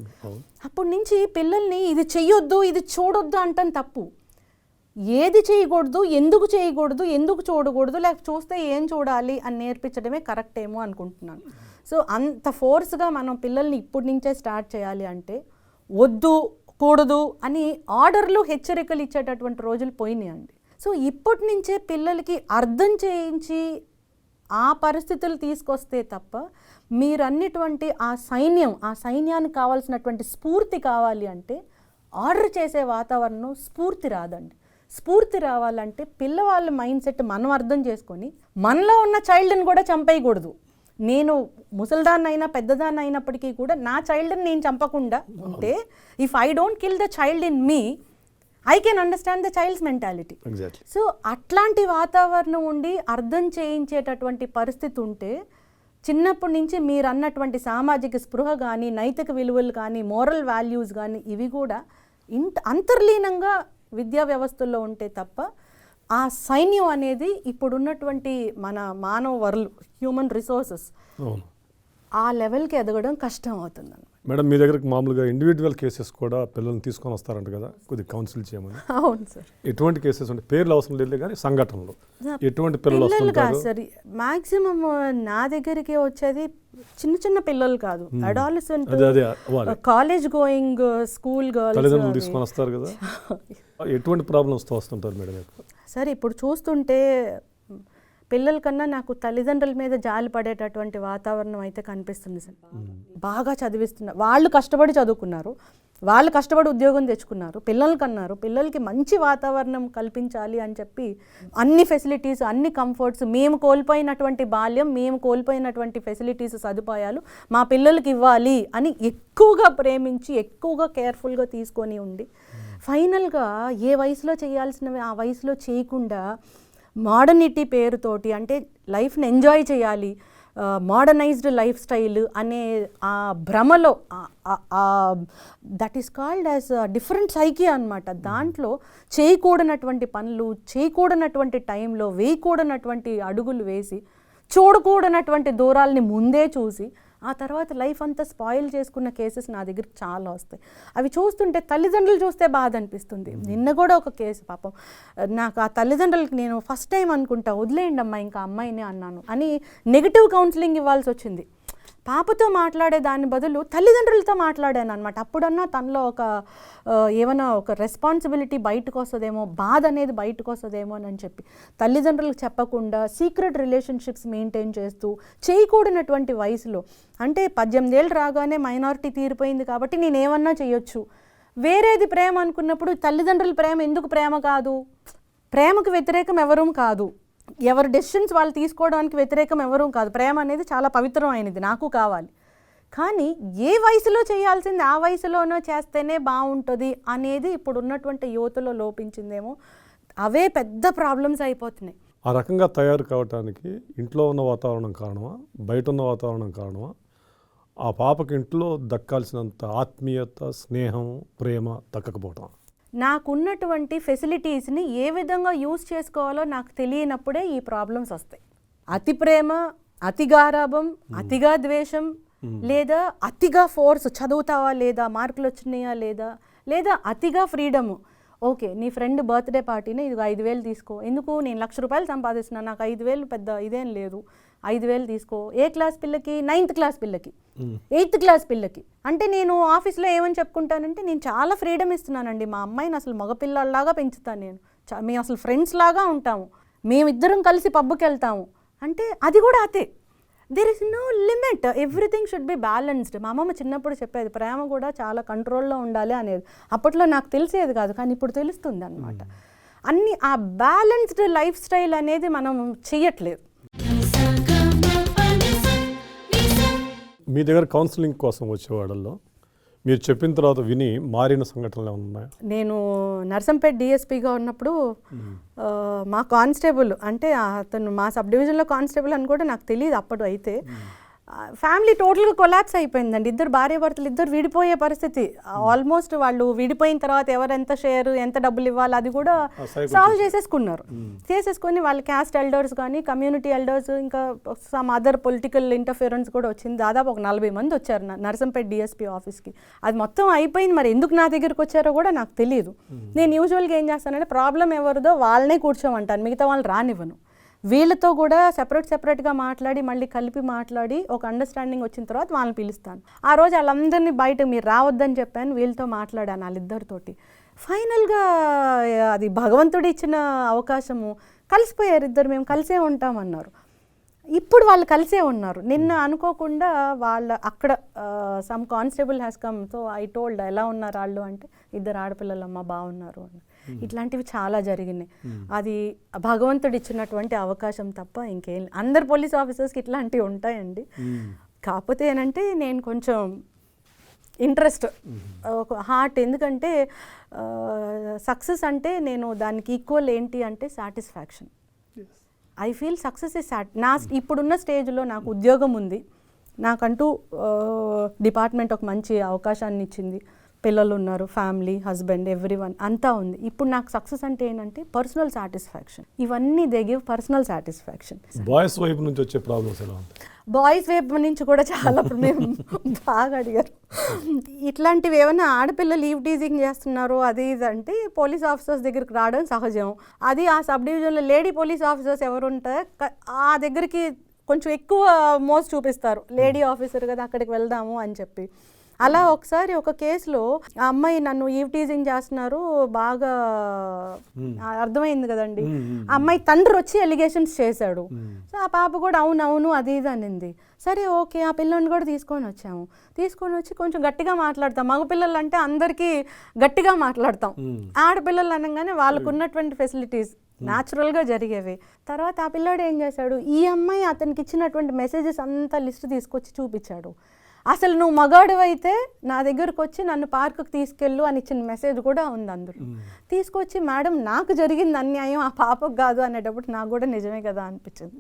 అప్పటి నుంచి పిల్లల్ని ఇది చెయ్యొద్దు, ఇది చూడొద్దు అంటాం తప్పు. ఏది చేయకూడదు, ఎందుకు చూడకూడదు, లేక చూస్తే ఏం చూడాలి అని నేర్పించడమే కరెక్ట్ ఏమో అనుకుంటున్నాను. సో అంత ఫోర్స్గా మనం పిల్లల్ని ఇప్పటి నుంచే స్టార్ట్ చేయాలి అంటే వద్దు, కూడదు అని ఆర్డర్లు, హెచ్చరికలు ఇచ్చేటటువంటి రోజులు పోయినాయండి. సో ఇప్పటి నుంచే పిల్లలకి అర్థం చేయించి ఆ పరిస్థితులు తీసుకొస్తే తప్ప మీరన్నటువంటి ఆ సైన్యానికి కావాల్సినటువంటి స్ఫూర్తి కావాలి అంటే ఆర్డర్ చేసే వాతావరణం స్ఫూర్తి రాదండి. స్ఫూర్తి రావాలంటే పిల్లవాళ్ళ మైండ్ సెట్ మనం అర్థం చేసుకొని మనలో ఉన్న చైల్డ్ని కూడా చంపేయకూడదు. నేను ముసలిదాన్ని అయినా పెద్దదాన్ని అయినప్పటికీ కూడా నా చైల్డ్ని నేను చంపకుండా ఉంటే, if I don't kill the child in me, I can understand the child's mentality. So అట్లాంటి వాతావరణం ఉండి అర్థం చేయించేటటువంటి పరిస్థితి ఉంటే చిన్నప్పటి నుంచి మీరు అన్నటువంటి సామాజిక స్పృహ కానీ, నైతిక విలువలు కానీ, మోరల్ వాల్యూస్ కానీ ఇవి కూడా అంతర్లీనంగా విద్యా వ్యవస్థల్లో ఉంటే తప్ప ఆ సైన్యం అనేది ఇప్పుడున్నటువంటి మన మానవ వనరులు, హ్యూమన్ రిసోర్సెస్ ఆ లెవెల్కి ఎదగడం కష్టం అవుతుంది. మేడం, మీ దగ్గరకు మామూలుగా ఇండివిజువల్ కేసెస్ కూడా పిల్లల్ని తీసుకొని వస్తారంట కదా, కొద్దిగా కౌన్సిల్ చేయమని. అవును సార్. ఎటువంటి కేసెస్ ఉంటాయి? పేర్లు అవసరం లేదు కానీ సంఘటనలు ఎటువంటి పిల్లలు వస్తుంటారు? సార్ మ్యాక్సిమం నా దగ్గరికి వచ్చేది చిన్న పిల్లలు కాదు, adolescent, college going school girls తల్లిదండ్రులు తీసుకొని వస్తారు కదా. ఎటువంటి ప్రాబ్లమ్స్తో వస్తుంటారు మేడం? సార్ ఇప్పుడు చూస్తుంటే పిల్లల కన్నా నాకు తల్లిదండ్రుల మీద జాలి పడేటటువంటి వాతావరణం అయితే కనిపిస్తుంది సార్. బాగా చదివిస్తున్నారు, వాళ్ళు కష్టపడి చదువుకున్నారు, వాళ్ళు కష్టపడి ఉద్యోగం తెచ్చుకున్నారు, పిల్లలు కన్నారు, పిల్లలకి మంచి వాతావరణం కల్పించాలి అని చెప్పి అన్ని ఫెసిలిటీస్, అన్ని కంఫర్ట్స్, మేము కోల్పోయినటువంటి బాల్యం, మేము కోల్పోయినటువంటి ఫెసిలిటీస్, సదుపాయాలు మా పిల్లలకి ఇవ్వాలి అని ఎక్కువగా ప్రేమించి, ఎక్కువగా కేర్ఫుల్గా తీసుకొని ఉండి ఫైనల్గా ఏ వయసులో చేయాల్సినవి ఆ వయసులో చేయకుండా మోడర్నిటీ పేరుతోటి, అంటే లైఫ్ని ఎంజాయ్ చేయాలి, మోడర్నైజ్డ్ లైఫ్ స్టైల్ అనే ఆ భ్రమలో, that is called as different psyche అనమాట. దాంట్లో చేయకూడనటువంటి పనులు, చేయకూడనటువంటి టైంలో వేయకూడనటువంటి అడుగులు వేసి, చూడకూడనటువంటి దూరాలని ముందే చూసి ఆ తర్వాత లైఫ్ అంతా స్పాయిల్ చేసుకున్న కేసెస్ నా దగ్గరికి చాలా వస్తాయి. అవి చూస్తుంటే తల్లిదండ్రులు చూస్తే బాధ అనిపిస్తుంది. నిన్న కూడా ఒక కేసు, పాపం నాకు ఆ తల్లిదండ్రులకి నేను ఫస్ట్ టైం అనుకుంటా వదిలేయండి అమ్మా ఇంకా అమ్మాయిని అన్నాను అని నెగిటివ్ కౌన్సిలింగ్ ఇవ్వాల్సి వచ్చింది. పాపతో మాట్లాడే దాని బదులు తల్లిదండ్రులతో మాట్లాడాను అనమాట. అప్పుడన్నా తనలో ఏమైనా ఒక రెస్పాన్సిబిలిటీ బయటకు వస్తుందేమో, బాధ అనేది బయటకు వస్తుందేమో అని చెప్పి తల్లిదండ్రులకు చెప్పకుండా సీక్రెట్ రిలేషన్షిప్స్ మెయింటైన్ చేస్తూ చేయకూడనటువంటి వయసులో, అంటే 18 ఏళ్ళు రాగానే మైనారిటీ తీరిపోయింది కాబట్టి నేనేమన్నా చేయొచ్చు, వేరేది ప్రేమ అనుకున్నప్పుడు తల్లిదండ్రుల ప్రేమ ఎందుకు ప్రేమ కాదు? ప్రేమకు వ్యతిరేకం ఎవరూ కాదు, ఎవరి డెసిషన్స్ వాళ్ళు తీసుకోవడానికి వ్యతిరేకం ఎవరూ కాదు. ప్రేమ అనేది చాలా పవిత్రమైనది, నాకు కావాలి. కానీ ఏ వయసులో చేయాల్సింది ఆ వయసులోనో చేస్తేనే బాగుంటుంది అనేది ఇప్పుడు ఉన్నటువంటి యువతలో లోపించిందేమో. అవే పెద్ద ప్రాబ్లమ్స్ అయిపోతున్నాయి. ఆ రకంగా తయారు కావటానికి ఇంట్లో ఉన్న వాతావరణం కారణమా, బయట ఉన్న వాతావరణం కారణమా? ఆ పాపకి ఇంట్లో దక్కాల్సినంత ఆత్మీయత, స్నేహం, ప్రేమ దక్కకపోవటం? నాకున్నటువంటి ఫెసిలిటీస్ని ఏ విధంగా యూజ్ చేసుకోవాలో నాకు తెలియనప్పుడే ఈ ప్రాబ్లమ్స్ వస్తాయి. అతి ప్రేమ, అతి గారాభం, అతిగా ద్వేషం, లేదా అతిగా ఫోర్స్, చదువుతావా లేదా, మార్కులు వచ్చినాయా లేదా అతిగా ఫ్రీడము. ఓకే, నీ ఫ్రెండ్ బర్త్డే పార్టీని ఇది 5,000 తీసుకో, ఎందుకు నేను 1,00,000 రూపాయలు సంపాదిస్తున్నాను, నాకు 5,000 పెద్ద ఇదేం లేదు, 5,000 తీసుకో. ఏ క్లాస్ పిల్లకి? 9th క్లాస్ పిల్లకి, 8th క్లాస్ పిల్లకి. అంటే నేను ఆఫీస్లో ఏమని చెప్పుకుంటానంటే నేను చాలా ఫ్రీడమ్ ఇస్తున్నానండి, మా అమ్మాయిని అసలు మగపిల్లల్లాగా పెంచుతాను, నేను మేము అసలు ఫ్రెండ్స్ లాగా ఉంటాము, మేమిద్దరం కలిసి పబ్కి వెళ్తాము. అంటే అది కూడా అతే. There is no limit, everything should be balanced. మా అమ్మమ్మ చిన్నప్పుడు చెప్పేది ప్రేమ కూడా చాలా కంట్రోల్లో ఉండాలి అనేది. అప్పట్లో నాకు తెలిసేది కాదు, కానీ ఇప్పుడు తెలుస్తుంది అన్నమాట. అన్ని ఆ బ్యాలెన్స్డ్ లైఫ్ స్టైల్ అనేది మనం చెయ్యట్లేదు. మీ దగ్గర కౌన్సిలింగ్ కోసం వచ్చేవాళ్ళల్లో మీరు చెప్పిన తర్వాత విని మారిన సంఘటనలు ఏమైనా ఉన్నాయా? నేను నర్సంపేట డిఎస్పీగా ఉన్నప్పుడు మా కానిస్టేబుల్, అంటే అతను మా సబ్ డివిజన్లో కానిస్టేబుల్ అని కూడా నాకు తెలియదు అప్పుడు. అయితే ఫ్యామిలీ టోటల్గా కొలాప్స్ అయిపోయిందండి. ఇద్దరు భార్యాభర్తలు ఇద్దరు విడిపోయే పరిస్థితి. ఆల్మోస్ట్ వాళ్ళు విడిపోయిన తర్వాత ఎవరు ఎంత షేర్ ఎంత డబ్బులు ఇవ్వాలి అది కూడా సాల్వ్ చేసేసుకున్నారు. చేసేసుకొని వాళ్ళ క్యాస్ట్ ఎల్డర్స్ కానీ కమ్యూనిటీ ఎల్డర్స్ ఇంకా సమ్ అదర్ పొలిటికల్ ఇంటర్ఫిరెన్స్ కూడా వచ్చింది. దాదాపు ఒక 40 మంది వచ్చారు నర్సంపేట డిఎస్పీ ఆఫీస్కి. అది మొత్తం అయిపోయింది. మరి ఎందుకు నా దగ్గరికి వచ్చారో కూడా నాకు తెలియదు. నేను యూజువల్గా ఏం చేస్తానంటే ప్రాబ్లం ఎవరిదో వాళ్ళనే కూర్చోమంటాను, మిగతా వాళ్ళు రానివ్వను. వీళ్ళతో కూడా సెపరేట్గా మాట్లాడి మళ్ళీ కలిపి మాట్లాడి ఒక అండర్స్టాండింగ్ వచ్చిన తర్వాత వాళ్ళని పిలుస్తాను. ఆ రోజు వాళ్ళందరినీ బయట మీరు రావద్దని చెప్పాను, వీళ్ళతో మాట్లాడాను వాళ్ళిద్దరితోటి. ఫైనల్గా అది భగవంతుడు ఇచ్చిన అవకాశము, కలిసిపోయారు ఇద్దరు, మేము కలిసే ఉంటామన్నారు. ఇప్పుడు వాళ్ళు కలిసే ఉన్నారు. నిన్న అనుకోకుండా వాళ్ళ అక్కడ some constable has come, so I told ఎలా ఉన్నారు వాళ్ళు అంటే ఇద్దరు ఆడపిల్లలమ్మ బాగున్నారు అని. ఇట్లాంటివి చాలా జరిగినాయి. అది భగవంతుడు ఇచ్చినటువంటి అవకాశం తప్ప ఇంకేం. అందరు పోలీస్ ఆఫీసర్స్కి ఇట్లాంటివి ఉంటాయండి. కాకపోతే ఏంటంటే నేను కొంచెం ఇంట్రెస్ట్ ఒక హార్ట్, ఎందుకంటే సక్సెస్ అంటే నేను దానికి ఈక్వల్ ఏంటి అంటే satisfaction. I feel success is నా ఇప్పుడున్న స్టేజ్లో నాకు ఉద్యోగం ఉంది, నాకంటూ డిపార్ట్మెంట్ ఒక మంచి అవకాశాన్ని ఇచ్చింది, పిల్లలు ఉన్నారు, ఫ్యామిలీ, హస్బెండ్, ఎవ్రీవన్ అంతా ఉంది. ఇప్పుడు నాకు సక్సెస్ అంటే ఏంటంటే పర్సనల్ సాటిస్ఫాక్షన్. ఇవన్నీ they give personal satisfaction. Boys వైపు నుంచి వచ్చే ప్రాబ్లమ్స్ ఎలా ఉంటాయి? బాయ్స్ వైపు నుంచి కూడా చాలా మేము బాగా అడిగారు. ఇట్లాంటివి ఏమైనా ఆడపిల్లలు లీవ్ టీజింగ్ చేస్తున్నారు అది ఇది అంటే పోలీస్ ఆఫీసర్స్ దగ్గరికి రావడం సహజం. అది ఆ సబ్ డివిజన్లో లేడీ పోలీస్ ఆఫీసర్స్ ఎవరు ఉంటారో ఆ దగ్గరికి కొంచెం ఎక్కువ మోస్ట్ చూపిస్తారు, లేడీ ఆఫీసర్ కదా అక్కడికి వెళ్దాము అని చెప్పి. అలా ఒకసారి ఒక కేసులో ఆ అమ్మాయి నన్ను ఈవ్ టీజింగ్ చేస్తున్నారు బాగా అర్థమైంది కదండి. ఆ అమ్మాయి తండ్రి వచ్చి ఎలిగేషన్స్ చేశాడు. సో ఆ పాప కూడా అవునవును అది ఇది అనింది. సరే ఓకే, ఆ పిల్లని కూడా తీసుకొని వచ్చి కొంచెం గట్టిగా మాట్లాడతాం. మగపిల్లలు అంటే అందరికీ గట్టిగా మాట్లాడతాం, ఆడపిల్లలు అనగానే వాళ్ళకు ఉన్నటువంటి ఫెసిలిటీస్ న్యాచురల్గా జరిగేవి. తర్వాత ఆ పిల్లాడు ఏం చేశాడు, ఈ అమ్మాయి అతనికి ఇచ్చినటువంటి మెసేజెస్ అంతా లిస్ట్ తీసుకొచ్చి చూపించాడు. అసలు నువ్వు మగాడు అయితే నా దగ్గరకు వచ్చి నన్ను పార్కుకి తీసుకెళ్ళు అని ఇచ్చిన మెసేజ్ కూడా ఉంది అందులో. తీసుకొచ్చి మేడం నాకు జరిగింది అన్యాయం, ఆ పాపకు కాదు అనేటప్పుడు నాకు కూడా నిజమే కదా అనిపించింది.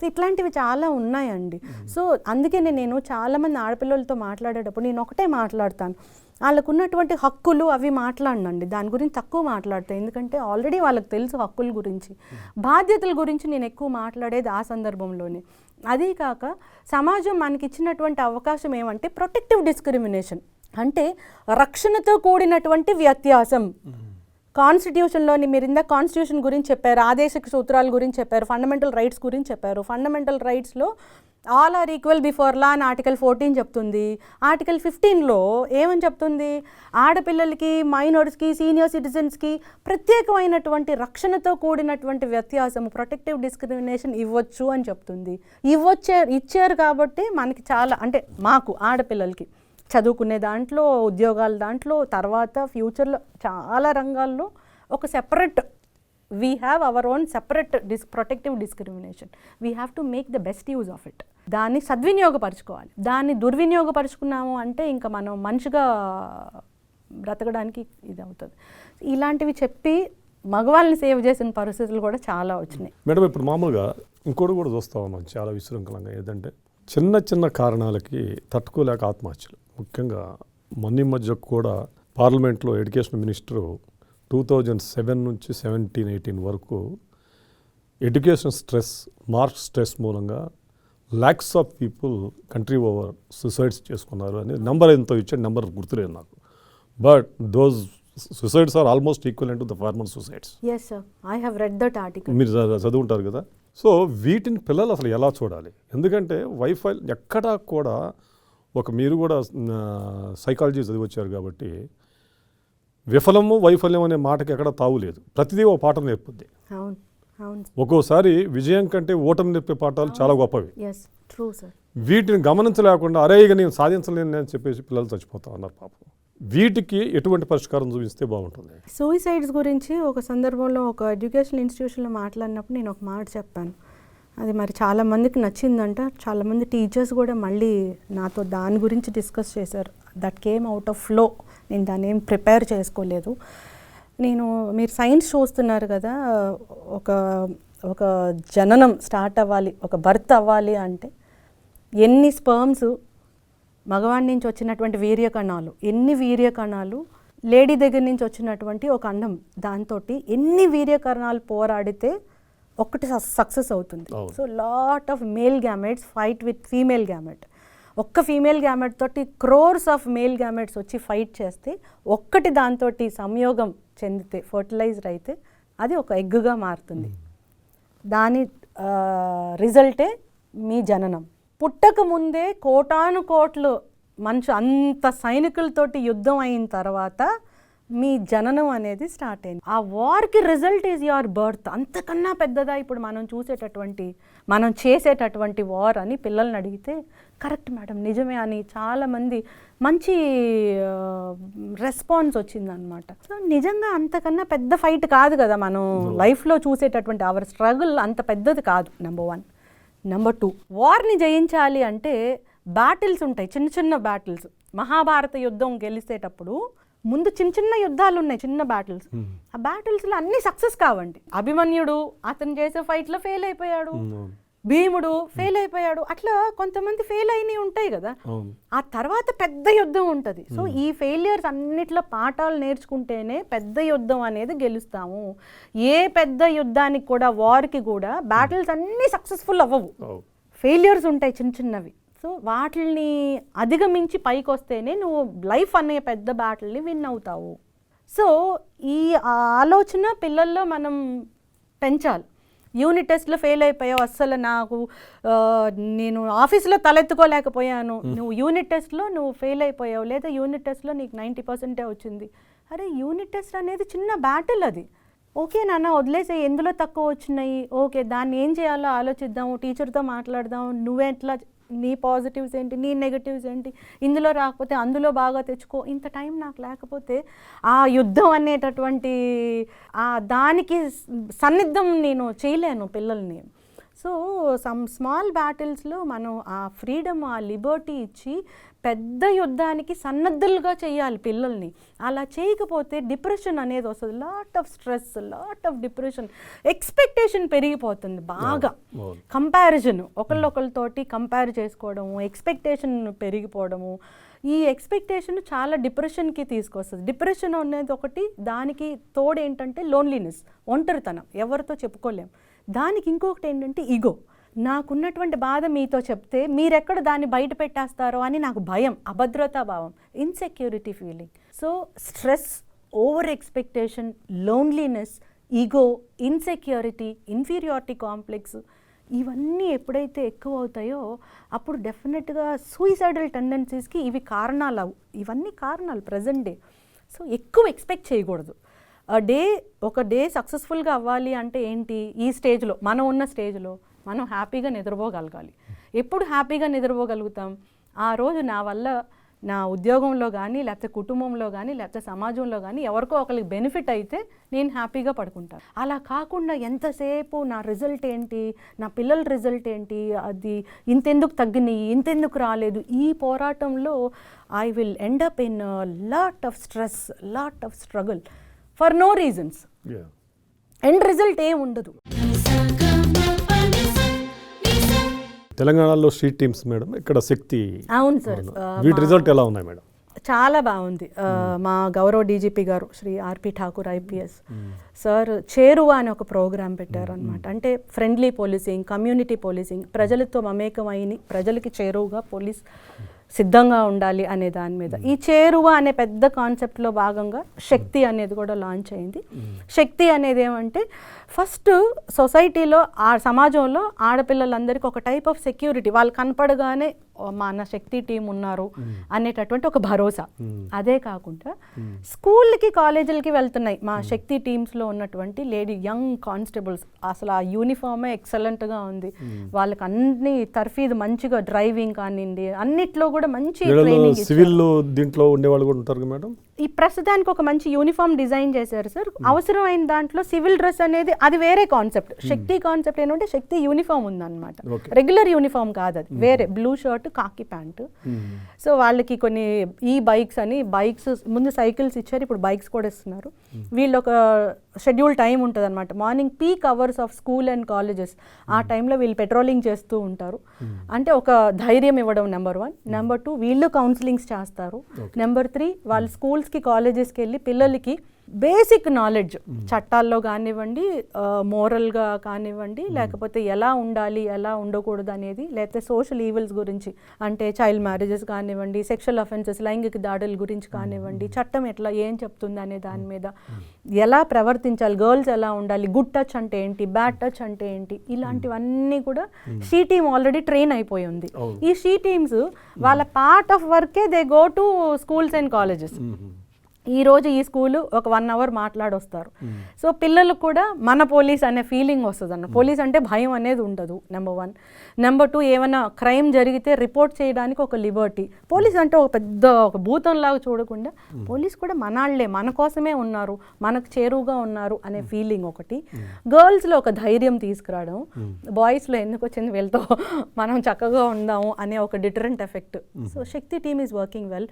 ఇట్లాంటివి చాలా ఉన్నాయండి. సో అందుకే నేను చాలామంది ఆడపిల్లలతో మాట్లాడేటప్పుడు నేను ఒకటే మాట్లాడతాను, వాళ్ళకు ఉన్నటువంటి హక్కులు అవి మాట్లాడనండి, దాని గురించి తక్కువ మాట్లాడతాను. ఎందుకంటే ఆల్రెడీ వాళ్ళకి తెలుసు హక్కుల గురించి. బాధ్యతల గురించి నేను ఎక్కువ మాట్లాడేది ఆ సందర్భంలోనే. అదీ కాక సమాజం మనకి ఇచ్చినటువంటి అవకాశం ఏమంటే ప్రొటెక్టివ్ డిస్క్రిమినేషన్, అంటే రక్షణతో కూడినటువంటి వ్యత్యాసం. కాన్స్టిట్యూషన్లోని మీరు ఇందాక కాన్స్టిట్యూషన్ గురించి చెప్పారు, ఆదేశిక సూత్రాల గురించి చెప్పారు, ఫండమెంటల్ రైట్స్ గురించి చెప్పారు. ఫండమెంటల్ రైట్స్లో all are equal before law అని ఆర్టికల్ 14 చెప్తుంది. ఆర్టికల్ 15లో ఏమని చెప్తుంది, ఆడపిల్లలకి, మైనారిటీస్కి, సీనియర్ సిటిజన్స్కి ప్రత్యేకమైనటువంటి రక్షణతో కూడినటువంటి వ్యత్యాసం, ప్రొటెక్టివ్ డిస్క్రిమినేషన్ ఇవ్వచ్చు అని చెప్తుంది. ఇచ్చారు కాబట్టి మనకి చాలా, అంటే మాకు ఆడపిల్లలకి చదువుకునే దాంట్లో, ఉద్యోగాల దాంట్లో, తర్వాత ఫ్యూచర్లో చాలా రంగాల్లో ఒక separate, we have our own separate protective discrimination. We have to make the best use of it. దాన్ని సద్వినియోగపరచుకోవాలి. దాన్ని దుర్వినియోగపరుచుకున్నాము అంటే ఇంకా మనం మనిషిగా బ్రతకడానికి ఇది అవుతుంది. ఇలాంటివి చెప్పి మగవాళ్ళని సేవ్ చేసిన పరిస్థితులు కూడా చాలా వచ్చినాయి. మేడం ఇప్పుడు మామూలుగా ఇంకోటి కూడా చూస్తా ఉన్నాం చాలా విశృంఖలంగా, ఏదంటే చిన్న చిన్న కారణాలకి తట్టుకోలేక ఆత్మహత్యలు. ముఖ్యంగా మొన్న మధ్య కూడా పార్లమెంట్లో ఎడ్యుకేషన్ మినిస్టరు 2007 నుంచి 17-18 వరకు ఎడ్యుకేషన్ స్ట్రెస్, మార్క్స్ స్ట్రెస్ మూలంగా lakhs of people country over suicides చేసుకున్నారు అని నెంబర్ ఎంతో ఇచ్చే నెంబర్ గుర్తులేదు నాకు. But those suicides are almost equivalent to the formal suicides. Yes sir, I have read that article. మీరు చదువుంటారు కదా. సో వీటిని పిల్లలు అసలు ఎలా చూడాలి? ఎందుకంటే వైఫై ఎక్కడా కూడా మీరు కూడా సైకాలజీ చదివొచ్చారు కాబట్టి విఫలము వైఫల్యం అనే మాటకి ఎక్కడ తావులేదు. ప్రతిదీ ఒక పాఠం నేర్పుద్ది. అవును అవును. ఒక్కోసారి విజయం కంటే ఓటమి నేర్పే పాఠాలు చాలా గొప్పవి. yes true sir. వీటిని గమనించలేకుండా అరే ఇక నేను సాధించలేను అని చెప్పేసి పిల్లలు చచ్చిపోతా ఉన్నారు పాపం. వీటికి ఎటువంటి పరిష్కారం చూపిస్తే బాగుంటుంది? సూసైడ్స్ గురించి ఒక సందర్భంలో ఒక ఎడ్యుకేషన్ ఇన్స్టిట్యూషన్లో మాట్లాడినప్పుడు నేను ఒక మాట చెప్పాను. అది మరి చాలామందికి నచ్చిందంట. చాలామంది టీచర్స్ కూడా మళ్ళీ నాతో దాని గురించి డిస్కస్ చేశారు. That came out of flow. నేను దాన్ని ఏం ప్రిపేర్ చేసుకోలేదు. మీరు సైన్స్ చూస్తున్నారు కదా, ఒక జననం స్టార్ట్ అవ్వాలి, ఒక బర్త్ అవ్వాలి అంటే ఎన్ని స్పర్మ్స్, మగవాడి నుంచి వచ్చినటువంటి వీర్యకణాలు, ఎన్ని వీర్యకణాలు, లేడీ దగ్గర నుంచి వచ్చినటువంటి ఒక అండం, దాంతో ఎన్ని వీర్యకణాలు పోరాడితే ఒక్కటి సక్సెస్ అవుతుంది. So lot of male gametes fight with female gamete. ఒక్క ఫీమేల్ గ్యామెట్ తోటి క్రోర్స్ ఆఫ్ మేల్ గ్యామెట్స్ వచ్చి ఫైట్ చేస్తే ఒక్కటి దాంతో సంయోగం చెందితే ఫర్టిలైజ్డ్ అయితే అది ఒక ఎగ్గుగా మారుతుంది. దాని రిజల్టే మీ జననం. పుట్టక ముందే కోటాను కోట్లు అంత సైనికులతోటి యుద్ధం అయిన తర్వాత మీ జననం అనేది స్టార్ట్ అయింది. ఆ వార్కి రిజల్ట్ ఈజ్ యువర్ బర్త్. అంతకన్నా పెద్దదా ఇప్పుడు మనం చేసేటటువంటి వార్ అని పిల్లల్ని అడిగితే కరెక్ట్ మేడం, నిజమే అని చాలామంది మంచి రెస్పాన్స్ వచ్చిందనమాట. సో నిజంగా అంతకన్నా పెద్ద ఫైట్ కాదు కదా మనం లైఫ్లో చూసేటటువంటి అవర్ స్ట్రగుల్ అంత పెద్దది కాదు. నెంబర్ 1. నెంబర్ 2, వార్ని జయించాలి అంటే బ్యాటిల్స్ ఉంటాయి, చిన్న చిన్న బ్యాటిల్స్. మహాభారత యుద్ధం గెలిచేటప్పుడు ముందు చిన్న చిన్న యుద్ధాలు ఉన్నాయి, చిన్న బ్యాటిల్స్. ఆ బ్యాటిల్స్లో అన్నీ సక్సెస్ కావండి. అభిమన్యుడు అతను చేసే ఫైట్లో ఫెయిల్ అయిపోయాడు, భీముడు ఫెయిల్ అయిపోయాడు, అట్లా కొంతమంది ఫెయిల్ అయినవి ఉంటాయి కదా. ఆ తర్వాత పెద్ద యుద్ధం ఉంటుంది. సో ఈ ఫెయిలియర్స్ అన్నిట్లో పాఠాలు నేర్చుకుంటేనే పెద్ద యుద్ధం అనేది గెలుస్తాము. ఏ పెద్ద యుద్ధానికి కూడా, వార్కి కూడా బ్యాటిల్స్ అన్నీ సక్సెస్ఫుల్ అవ్వవు, ఫెయిలియర్స్ ఉంటాయి చిన్న చిన్నవి. సో వాటిని అధిగమించి పైకి వస్తేనే నువ్వు లైఫ్ అనే పెద్ద బ్యాటిల్ని విన్ అవుతావు. సో ఈ ఆలోచన పిల్లల్లో మనం పెంచాలి. యూనిట్ టెస్ట్లో ఫెయిల్ అయిపోయావు, అస్సలు నేను ఆఫీస్లో తలెత్తుకోలేకపోయాను, నువ్వు యూనిట్ టెస్ట్లో నువ్వు ఫెయిల్ అయిపోయావు, లేదా యూనిట్ టెస్ట్లో నీకు 90% వచ్చింది. అరే యూనిట్ టెస్ట్ అనేది చిన్న బ్యాటిల్. అది ఓకే నాన్న వదిలేసే, ఎందులో తక్కువ వచ్చినాయి, ఓకే దాన్ని ఏం చేయాలో ఆలోచిద్దాము, టీచర్తో మాట్లాడదాం, నువ్వెట్లా, నీ పాజిటివ్స్ ఏంటి, నీ నెగటివ్స్ ఏంటి, ఇందులో రాకపోతే అందులో బాగా తెచ్చుకో. ఇంత టైం నాకు లేకపోతే ఆ యుద్ధం అనేటటువంటి దానికి సన్నిద్ధం నేను చేయలేను పిల్లల్ని. సో స్మాల్ బ్యాటిల్స్లో మనం ఆ ఫ్రీడమ్, ఆ లిబర్టీ ఇచ్చి పెద్ద యుద్ధానికి సన్నద్ధులుగా చేయాలి పిల్లల్ని. అలా చేయకపోతే డిప్రెషన్ అనేది వస్తుంది. Lot of stress, lot of depression, expectation పెరిగిపోతుంది బాగా. కంపారిజన్, ఒకళ్ళొకళ్ళతోటి కంపేర్ చేసుకోవడము, ఎక్స్పెక్టేషన్ పెరిగిపోవడము. ఈ ఎక్స్పెక్టేషన్ చాలా డిప్రెషన్కి తీసుకొస్తుంది. డిప్రెషన్ అనేది ఒకటి, దానికి తోడు ఏంటంటే లోన్లీనెస్, ఒంటరితనం, ఎవరితో చెప్పుకోలేం. దానికి ఇంకొకటి ఏంటంటే ఈగో. నాకున్నటువంటి బాధ మీతో చెప్తే మీరెక్కడ దాన్ని బయట పెట్టేస్తారో అని నాకు భయం, అభద్రతా భావం, insecurity feeling. So stress, over expectation, loneliness, ego, insecurity, inferiority complex, ఇవన్నీ ఎప్పుడైతే ఎక్కువ అవుతాయో అప్పుడు డెఫినెట్గా సూయిసైడల్ టెండెన్సీస్కి ఇవన్నీ కారణాలు ప్రజెంట్ డే. సో ఎక్కువ ఎక్స్పెక్ట్ చేయకూడదు. ఒక డే సక్సెస్ఫుల్గా అవ్వాలి అంటే ఏంటి, ఈ స్టేజ్లో, మనం ఉన్న స్టేజ్లో మనం హ్యాపీగా నిద్రపోగలగాలి. ఎప్పుడు హ్యాపీగా నిద్రపోగలుగుతాం? ఆ రోజు నా వల్ల నా ఉద్యోగంలో కానీ, లేకపోతే కుటుంబంలో కానీ, లేకపోతే సమాజంలో కానీ ఎవరికో ఒకరికి బెనిఫిట్ అయితే నేను హ్యాపీగా పడుకుంటాను. అలా కాకుండా ఎంతసేపు నా రిజల్ట్ ఏంటి, నా పిల్లల రిజల్ట్ ఏంటి, అది ఇంతెందుకు తగ్గినాయి, ఇంతెందుకు రాలేదు, ఈ పోరాటంలో I will end up in lot of stress, lot of struggle for no reasons. End result ఏం ఉండదు. తెలంగాణలో స్ట్రీట్ టీమ్స్ మేడం, ఇక్కడ శక్తి. అవును సార్. వీటి రిజల్ట్ ఎలా ఉన్నాయి మేడం? చాలా బాగుంది. మా గౌరవ డీజీపీ గారు శ్రీ ఆర్పి ఠాకూర్ ఐపీఎస్ సార్ చేరువ అని ఒక ప్రోగ్రాం పెట్టారనమాట. అంటే ఫ్రెండ్లీ పోలీసింగ్, కమ్యూనిటీ పోలీసింగ్, ప్రజలతో మమేకమైని ప్రజలకి చేరువుగా పోలీస్ సిద్ధంగా ఉండాలి అనే దాని మీద. ఈ చేరువ అనే పెద్ద కాన్సెప్ట్లో భాగంగా శక్తి అనేది కూడా లాంచ్ అయింది. శక్తి అనేది ఏమంటే ఫస్ట్ సొసైటీలో, ఆ సమాజంలో ఆడపిల్లలందరికీ ఒక టైప్ ఆఫ్ సెక్యూరిటీ, వాళ్ళు కనపడగానే మన శక్తి టీం ఉన్నారు అనేటటువంటి ఒక భరోసా. అదే కాకుండా స్కూల్కి, కాలేజీలకి వెళ్తున్నాయి మా శక్తి టీమ్స్లో ఉన్నటువంటి లేడీ యంగ్ కానిస్టేబుల్స్. అసలు ఆ యూనిఫామే ఎక్సలెంట్గా ఉంది, వాళ్ళకి అన్ని తర్ఫీదు మంచిగా, డ్రైవింగ్ కానివ్వండి అన్నిట్లో కూడా మంచి ట్రైనింగ్. సివిల్ దీంట్లో ఉండేవాళ్ళు కూడా ఉంటారు మేడం. ఈ ప్రస్తుతానికి ఒక మంచి యూనిఫామ్ డిజైన్ చేశారు సార్. అవసరమైన దాంట్లో సివిల్ డ్రెస్ అనేది అది వేరే కాన్సెప్ట్. శక్తి కాన్సెప్ట్ ఏంటంటే శక్తి యూనిఫామ్ ఉందన్నమాట, రెగ్యులర్ యూనిఫామ్ కాదు, అది వేరే బ్లూ షర్ట్ కాకి ప్యాంటు. సో వాళ్ళకి కొన్ని ఈ బైక్స్ అని, బైక్స్ ముందు సైకిల్స్ ఇచ్చారు, ఇప్పుడు బైక్స్ కూడా ఇస్తున్నారు. వీళ్ళు ఒక షెడ్యూల్ టైం ఉంటుంది అనమాట, morning peak hours of school and colleges, ఆ టైంలో వీళ్ళు పెట్రోలింగ్ చేస్తూ ఉంటారు. అంటే ఒక ధైర్యం ఇవ్వడం నెంబర్ 1. నెంబర్ 2 వీళ్ళు కౌన్సిలింగ్స్ చేస్తారు. నెంబర్ 3 వాళ్ళు స్కూల్స్కి కాలేజెస్కి వెళ్ళి పిల్లలకి బేసిక్ నాలెడ్జ్, చట్టాల్లో కానివ్వండి, మోరల్గా కానివ్వండి, లేకపోతే ఎలా ఉండాలి ఎలా ఉండకూడదు అనేది, లేకపోతే సోషల్ ఈవిల్స్ గురించి, అంటే చైల్డ్ మ్యారేజెస్ కానివ్వండి, సెక్షువల్ అఫెన్సెస్ లైంగిక దాడుల గురించి కానివ్వండి, చట్టం ఎట్లా ఏం చెప్తుంది అనే దాని మీద, ఎలా ప్రవర్తించాలి, గర్ల్స్ ఎలా ఉండాలి, గుడ్ టచ్ అంటే ఏంటి, బ్యాడ్ టచ్ అంటే ఏంటి, ఇలాంటివన్నీ కూడా షీ టీమ్ ఆల్రెడీ ట్రైన్ అయిపోయి ఉంది. ఈ షీ టీమ్స్ వాళ్ళ పార్ట్ ఆఫ్ వర్కే they go to schools and colleges. ఈరోజు ఈ స్కూలు ఒక 1 అవర్ మాట్లాడొస్తారు. సో పిల్లలకు కూడా మన పోలీస్ అనే ఫీలింగ్ వస్తుంది అన్న. పోలీస్ అంటే భయం అనేది ఉండదు, నెంబర్ 1. నెంబర్ 2 ఏమైనా క్రైమ్ జరిగితే రిపోర్ట్ చేయడానికి ఒక లిబర్టీ. పోలీస్ అంటే ఒక పెద్ద ఒక భూతంలాగా చూడకుండా పోలీస్ కూడా మనాళ్లే, మన కోసమే ఉన్నారు, మనకు చేరువుగా ఉన్నారు అనే ఫీలింగ్ ఒకటి. గర్ల్స్లో ఒక ధైర్యం తీసుకురావడం, బాయ్స్లో ఎందుకు వచ్చింది వీళ్ళతో మనం చక్కగా ఉందాము అనే ఒక deterrent effect. So Shakti team is working well.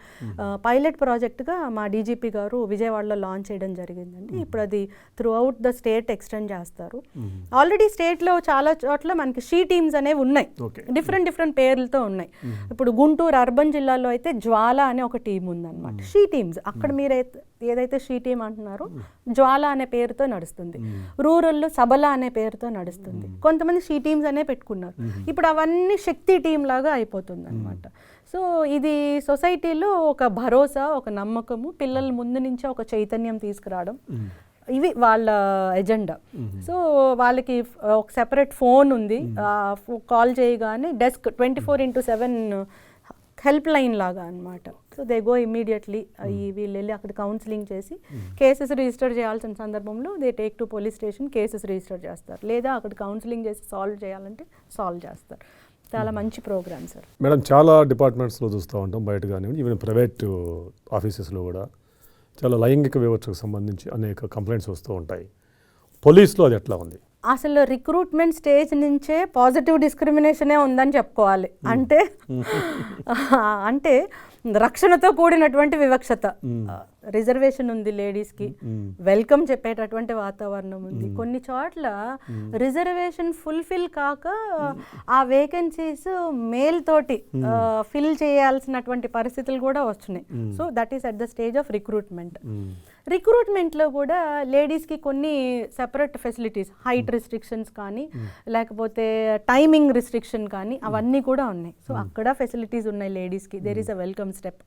Pilot ప్రాజెక్ట్గా మా డీజీపీ గారు విజయవాడలో లాంచ్ చేయడం జరిగిందండి. ఇప్పుడు అది throughout the state extend చేస్తారు. ఆల్రెడీ స్టేట్లో చాలా చోట్ల మనకి షీ టీమ్స్ అనేవి ఉన్నాయి, డిఫరెంట్ పేర్లతో ఉన్నాయి. ఇప్పుడు గుంటూరు అర్బన్ జిల్లాలో అయితే జ్వాల అనే ఒక టీం ఉందన్నమాట, షీ టీమ్స్. అక్కడ మీరు ఏదైతే షీ టీమ్ అంటున్నారో జ్వాల అనే పేరుతో నడుస్తుంది. రూరల్లో సబల అనే పేరుతో నడుస్తుంది. కొంతమంది షీ టీమ్స్ అనే పెట్టుకున్నారు. ఇప్పుడు అవన్నీ శక్తి టీం లాగా అయిపోతుంది అనమాట. సో ఇది సొసైటీలో ఒక భరోసా, ఒక నమ్మకము, పిల్లల ముందు నుంచే ఒక చైతన్యం తీసుకురావడం, ఇవి వాళ్ళ ఎజెండా. సో వాళ్ళకి ఒక సెపరేట్ ఫోన్ ఉంది, కాల్ చేయగానే డెస్క్ 24/7 హెల్ప్ లైన్ లాగా అనమాట. సో దే గో ఇమ్మీడియట్లీ, వీళ్ళు వెళ్ళి అక్కడ కౌన్సిలింగ్ చేసి కేసెస్ రిజిస్టర్ చేయాల్సిన సందర్భంలో they take to police station, cases register చేస్తారు. లేదా అక్కడ కౌన్సిలింగ్ చేసి సాల్వ్ చేయాలంటే సాల్వ్ చేస్తారు. చాలా మంచి ప్రోగ్రామ్ సార్. మేడం, చాలా డిపార్ట్మెంట్స్లో చూస్తూ ఉంటాం, బయట కానివ్వండి, ఈవెన్ ప్రైవేట్ ఆఫీసెస్లో కూడా చాలా లైంగిక వివక్షకు సంబంధించి అనేక కంప్లైంట్స్ వస్తూ ఉంటాయి. పోలీస్లో అది ఎట్లా ఉంది? అసలు రిక్రూట్మెంట్ స్టేజ్ నుంచే పాజిటివ్ డిస్క్రిమినేషనే ఉందని చెప్పుకోవాలి. అంటే రక్షణతో కూడినటువంటి వివక్షత. రిజర్వేషన్ ఉంది లేడీస్కి, వెల్కమ్ చెప్పేటటువంటి వాతావరణం ఉంది. కొన్ని చోట్ల రిజర్వేషన్ ఫుల్ఫిల్ కాక ఆ వేకెన్సీస్ మేల్ తోటి ఫిల్ చేయాల్సినటువంటి పరిస్థితులు కూడా వచ్చినాయి. So that is at the stage of recruitment. రిక్రూట్మెంట్లో కూడా లేడీస్కి కొన్ని సెపరేట్ ఫెసిలిటీస్, హైట్ రిస్ట్రిక్షన్స్ కానీ లేకపోతే టైమింగ్ రిస్ట్రిక్షన్ కానీ అవన్నీ కూడా ఉన్నాయి. సో అక్కడ ఫెసిలిటీస్ ఉన్నాయి లేడీస్కి, there is a welcome step.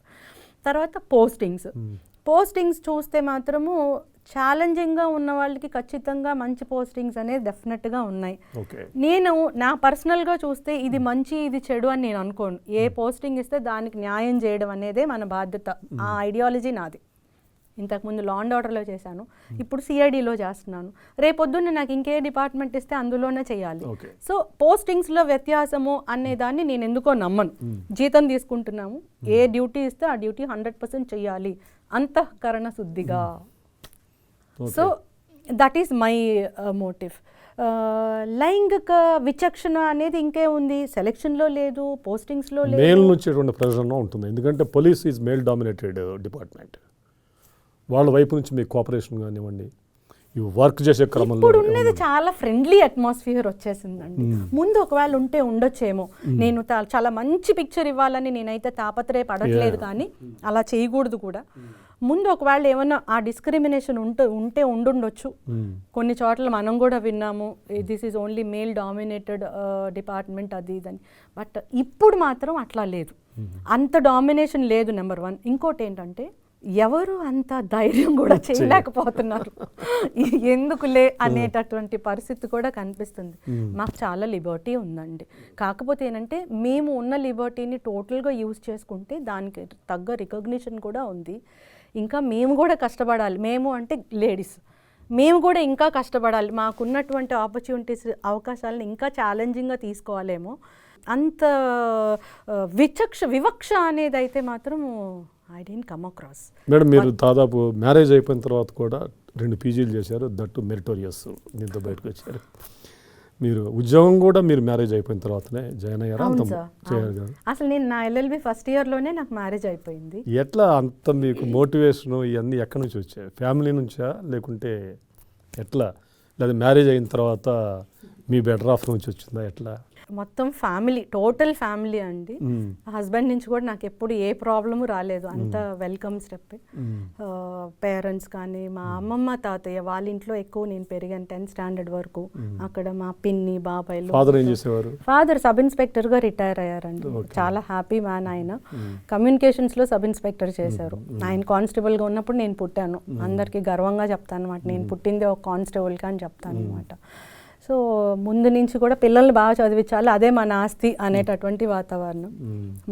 తర్వాత పోస్టింగ్స్ చూస్తే మాత్రము ఛాలెంజింగ్గా ఉన్న వాళ్ళకి ఖచ్చితంగా మంచి పోస్టింగ్స్ అనేది డెఫినెట్గా ఉన్నాయి. నేను నా పర్సనల్గా చూస్తే ఇది మంచి ఇది చెడు అని నేను అనుకోను. ఏ పోస్టింగ్ ఇస్తే దానికి న్యాయం చేయడం అనేదే మన బాధ్యత. ఆ ఐడియాలజీ నాది. ఇంతకుముందు లా అండ్ ఆర్డర్లో చేశాను, ఇప్పుడు సిఐడిలో చేస్తున్నాను. రేపొద్దున్న నాకు ఇంకే డిపార్ట్మెంట్ ఇస్తే అందులోనే చేయాలి. సో పోస్టింగ్స్లో వ్యత్యాసము అనేదాన్ని నేను ఎందుకో నమ్మను. జీతం తీసుకుంటున్నాము, ఏ డ్యూటీ ఇస్తే ఆ డ్యూటీ 100% చేయాలి అంతఃకరణ శుద్ధిగా. So that is my motive. లైంగిక విచక్షణ అనేది ఇంకే ఉంది, సెలెక్షన్లో లేదు, పోస్టింగ్స్లో లేదు. మేల్ నుంచి ప్రెజర్ ఉంటుంది, ఎందుకంటే police is male dominated department. వాళ్ళ వైపు నుంచి మీకు కోఆపరేషన్ కానివ్వండి, ఈ వర్క్ చేసే క్రమంలో ఇప్పుడు ఉన్నది చాలా ఫ్రెండ్లీ అట్మాస్ఫియర్ వచ్చేసిందండి. ముందు ఒకవేళ ఉంటే ఉండొచ్చేమో. నేను చాలా మంచి పిక్చర్ ఇవ్వాలని నేనైతే తాపత్రయపడట్లేదు, కానీ అలా చేయకూడదు కూడా. ముందు ఒకవేళ ఏమన్నా ఆ డిస్క్రిమినేషన్ ఉంటే ఉండుండొచ్చు. కొన్ని చోట్ల మనం కూడా విన్నాము, this is only male dominated department అది ఇదని. బట్ ఇప్పుడు మాత్రం అట్లా లేదు, అంత డామినేషన్ లేదు, నెంబర్ 1. ఇంకోటి ఏంటంటే ఎవరు అంత ధైర్యం కూడా చేయలేకపోతున్నారు, ఎందుకులే అనేటటువంటి పరిస్థితి కూడా కనిపిస్తుంది. మాకు చాలా లిబర్టీ ఉందండి. కాకపోతే ఏంటంటే మేము ఉన్న లిబర్టీని టోటల్గా యూజ్ చేసుకుంటే దానికి తగ్గ రికగ్నిషన్ కూడా ఉంది. ఇంకా మేము కూడా కష్టపడాలి. మేము అంటే లేడీస్, మేము కూడా ఇంకా కష్టపడాలి. మాకున్నటువంటి ఆపర్చునిటీస్, అవకాశాలను ఇంకా ఛాలెంజింగ్గా తీసుకోవాలేమో. అంత వివక్ష అనేది అయితే మాత్రం I didn't come across. Madam మీరు దాదాపు మ్యారేజ్ అయిపోయిన తర్వాత కూడా 2 పీజీలు చేశారు, దట్టు మెరిటోరియస్, దీంతో బయటకు వచ్చారు. మీరు ఉద్యోగం కూడా మీరు మ్యారేజ్ అయిపోయిన తర్వాతనే జాయిన్ అయ్యారా? అవును అంత సార్. చేయాలి కదా. అసలు నేను నా LLB ఫస్ట్ ఇయర్లోనే నాకు మ్యారేజ్ అయిపోయింది. ఎట్లా అంత మీకు మోటివేషన్ ఇవన్నీ ఎక్కడి నుంచి వచ్చాయి? ఫ్యామిలీ నుంచా లేకుంటే ఎట్లా? లేదా మ్యారేజ్ అయిన తర్వాత మీ బెటర్ ఆఫ్ నుంచి వచ్చిందా ఎట్లా? మొత్తం ఫ్యామిలీ, టోటల్ ఫ్యామిలీ అండి. హస్బెండ్ నుంచి కూడా నాకు ఎప్పుడు ఏ ప్రాబ్లము రాలేదు, అంత వెల్కమ్ స్టెప్. పేరెంట్స్ కానీ మా అమ్మమ్మ తాతయ్య వాళ్ళ ఇంట్లో ఎక్కువ నేను పెరిగాను 10th స్టాండర్డ్ వరకు. అక్కడ మా పిన్ని బాబాయ్లు. ఫాదర్ ఏం చేసేవారు? ఫాదర్ సబ్ ఇన్స్పెక్టర్గా రిటైర్ అయ్యారండి. చాలా హ్యాపీ మ్యాన్ ఆయన. కమ్యూనికేషన్స్లో సబ్ ఇన్స్పెక్టర్ చేశారు. ఆయన కానిస్టేబుల్గా ఉన్నప్పుడు నేను పుట్టాను. అందరికీ గర్వంగా చెప్తాను అనమాట, నేను పుట్టిందే ఒక కానిస్టేబుల్గా అని చెప్తాను అనమాట. సో ముందు నుంచి కూడా పిల్లల్ని బాగా చదివించాలి, అదే మన ఆస్తి అనేటటువంటి వాతావరణం.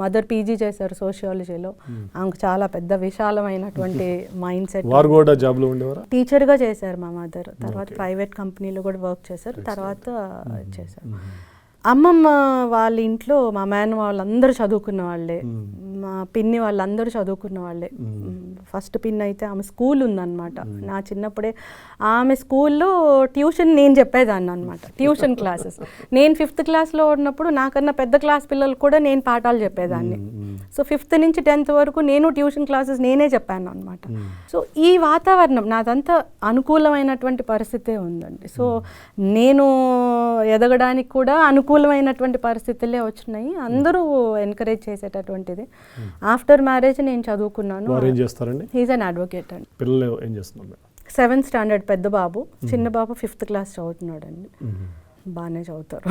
మదర్ పీజీ చేశారు సోషియాలజీలో. ఆమెకు చాలా పెద్ద విశాలమైనటువంటి మైండ్ సెట్. వారు కూడా జాబ్లో ఉండేవారా? టీచర్గా చేశారు మా మదర్. తర్వాత ప్రైవేట్ కంపెనీలో కూడా వర్క్ చేశారు. తర్వాత చేశారు. అమ్మమ్మ వాళ్ళ ఇంట్లో మా మేన వాళ్ళందరూ చదువుకున్న వాళ్ళే, మా పిన్ని వాళ్ళందరూ చదువుకున్న వాళ్ళే. ఫస్ట్ పిన్ని అయితే ఆమె స్కూల్ ఉందన్నమాట. నా చిన్నప్పుడే ఆమె స్కూల్లో ట్యూషన్ నేను చెప్పేదాన్ని అనమాట, ట్యూషన్ క్లాసెస్. నేను 5th క్లాస్లో ఉన్నప్పుడు నాకన్నా పెద్ద క్లాస్ పిల్లలు కూడా నేను పాఠాలు చెప్పేదాన్ని. సో 5th నుంచి 10th వరకు నేను ట్యూషన్ క్లాసెస్ నేనే చెప్పాను అనమాట. సో ఈ వాతావరణం నాదంతా అనుకూలమైనటువంటి పరిస్థితే ఉందండి. సో నేను ఎదగడానికి కూడా అనుకూలమైనటువంటి పరిస్థితులే వచ్చినాయి. అందరూ ఎంకరేజ్ చేసేటటువంటిది. ఆఫ్టర్ మ్యారేజ్ నేను చదువుకున్నాను. ఏం చేస్తారండి? హీజ్ అన్ అడ్వకేట్ అండి. పిల్లలు ఏం చేస్తున్నారు? 7th స్టాండర్డ్ పెద్ద బాబు, చిన్న బాబు 5th క్లాస్ చదువుతున్నాడు అండి. బాగానే చదువుతారు.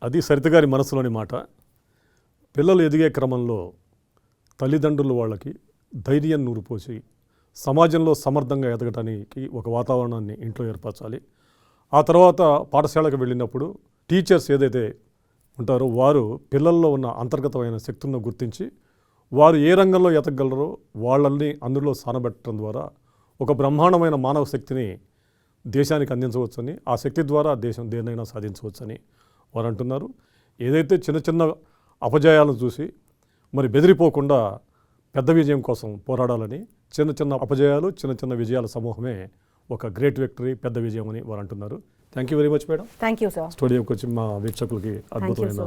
అది సరిత గారి మనసులోని మాట. పిల్లలు ఎదిగే క్రమంలో తల్లిదండ్రులు వాళ్ళకి ధైర్యం నూరుపోసి సమాజంలో సమర్థంగా ఎదగటానికి ఒక వాతావరణాన్ని ఇంట్లో ఏర్పరచాలి. ఆ తర్వాత పాఠశాలకు వెళ్ళినప్పుడు టీచర్స్ ఏదైతే ఉంటారో వారు పిల్లల్లో ఉన్న అంతర్గతమైన శక్తులను గుర్తించి వారు ఏ రంగంలో ఎదగలరో వాళ్ళని అందులో సానబెట్టడం ద్వారా ఒక బ్రహ్మాండమైన మానవ శక్తిని దేశానికి అందించవచ్చని, ఆ శక్తి ద్వారా దేశం దేన్నైనా సాధించవచ్చని వారు అంటున్నారు. ఏదైతే చిన్న చిన్న అపజయాలను చూసి మరి బెదిరిపోకుండా పెద్ద విజయం కోసం పోరాడాలని, చిన్న చిన్న అపజయాలు చిన్న చిన్న విజయాల సమూహమే ఒక గ్రేట్ విక్టరీ, పెద్ద విజయం అని వారు అంటున్నారు. Thank you very much madam. Thank you sir. స్టూడియోకి వచ్చి మా వీక్షకులకి అద్భుతమైన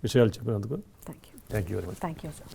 విషయాలు చెప్పినందుకు thank you. Thank you very much. Thank you sir.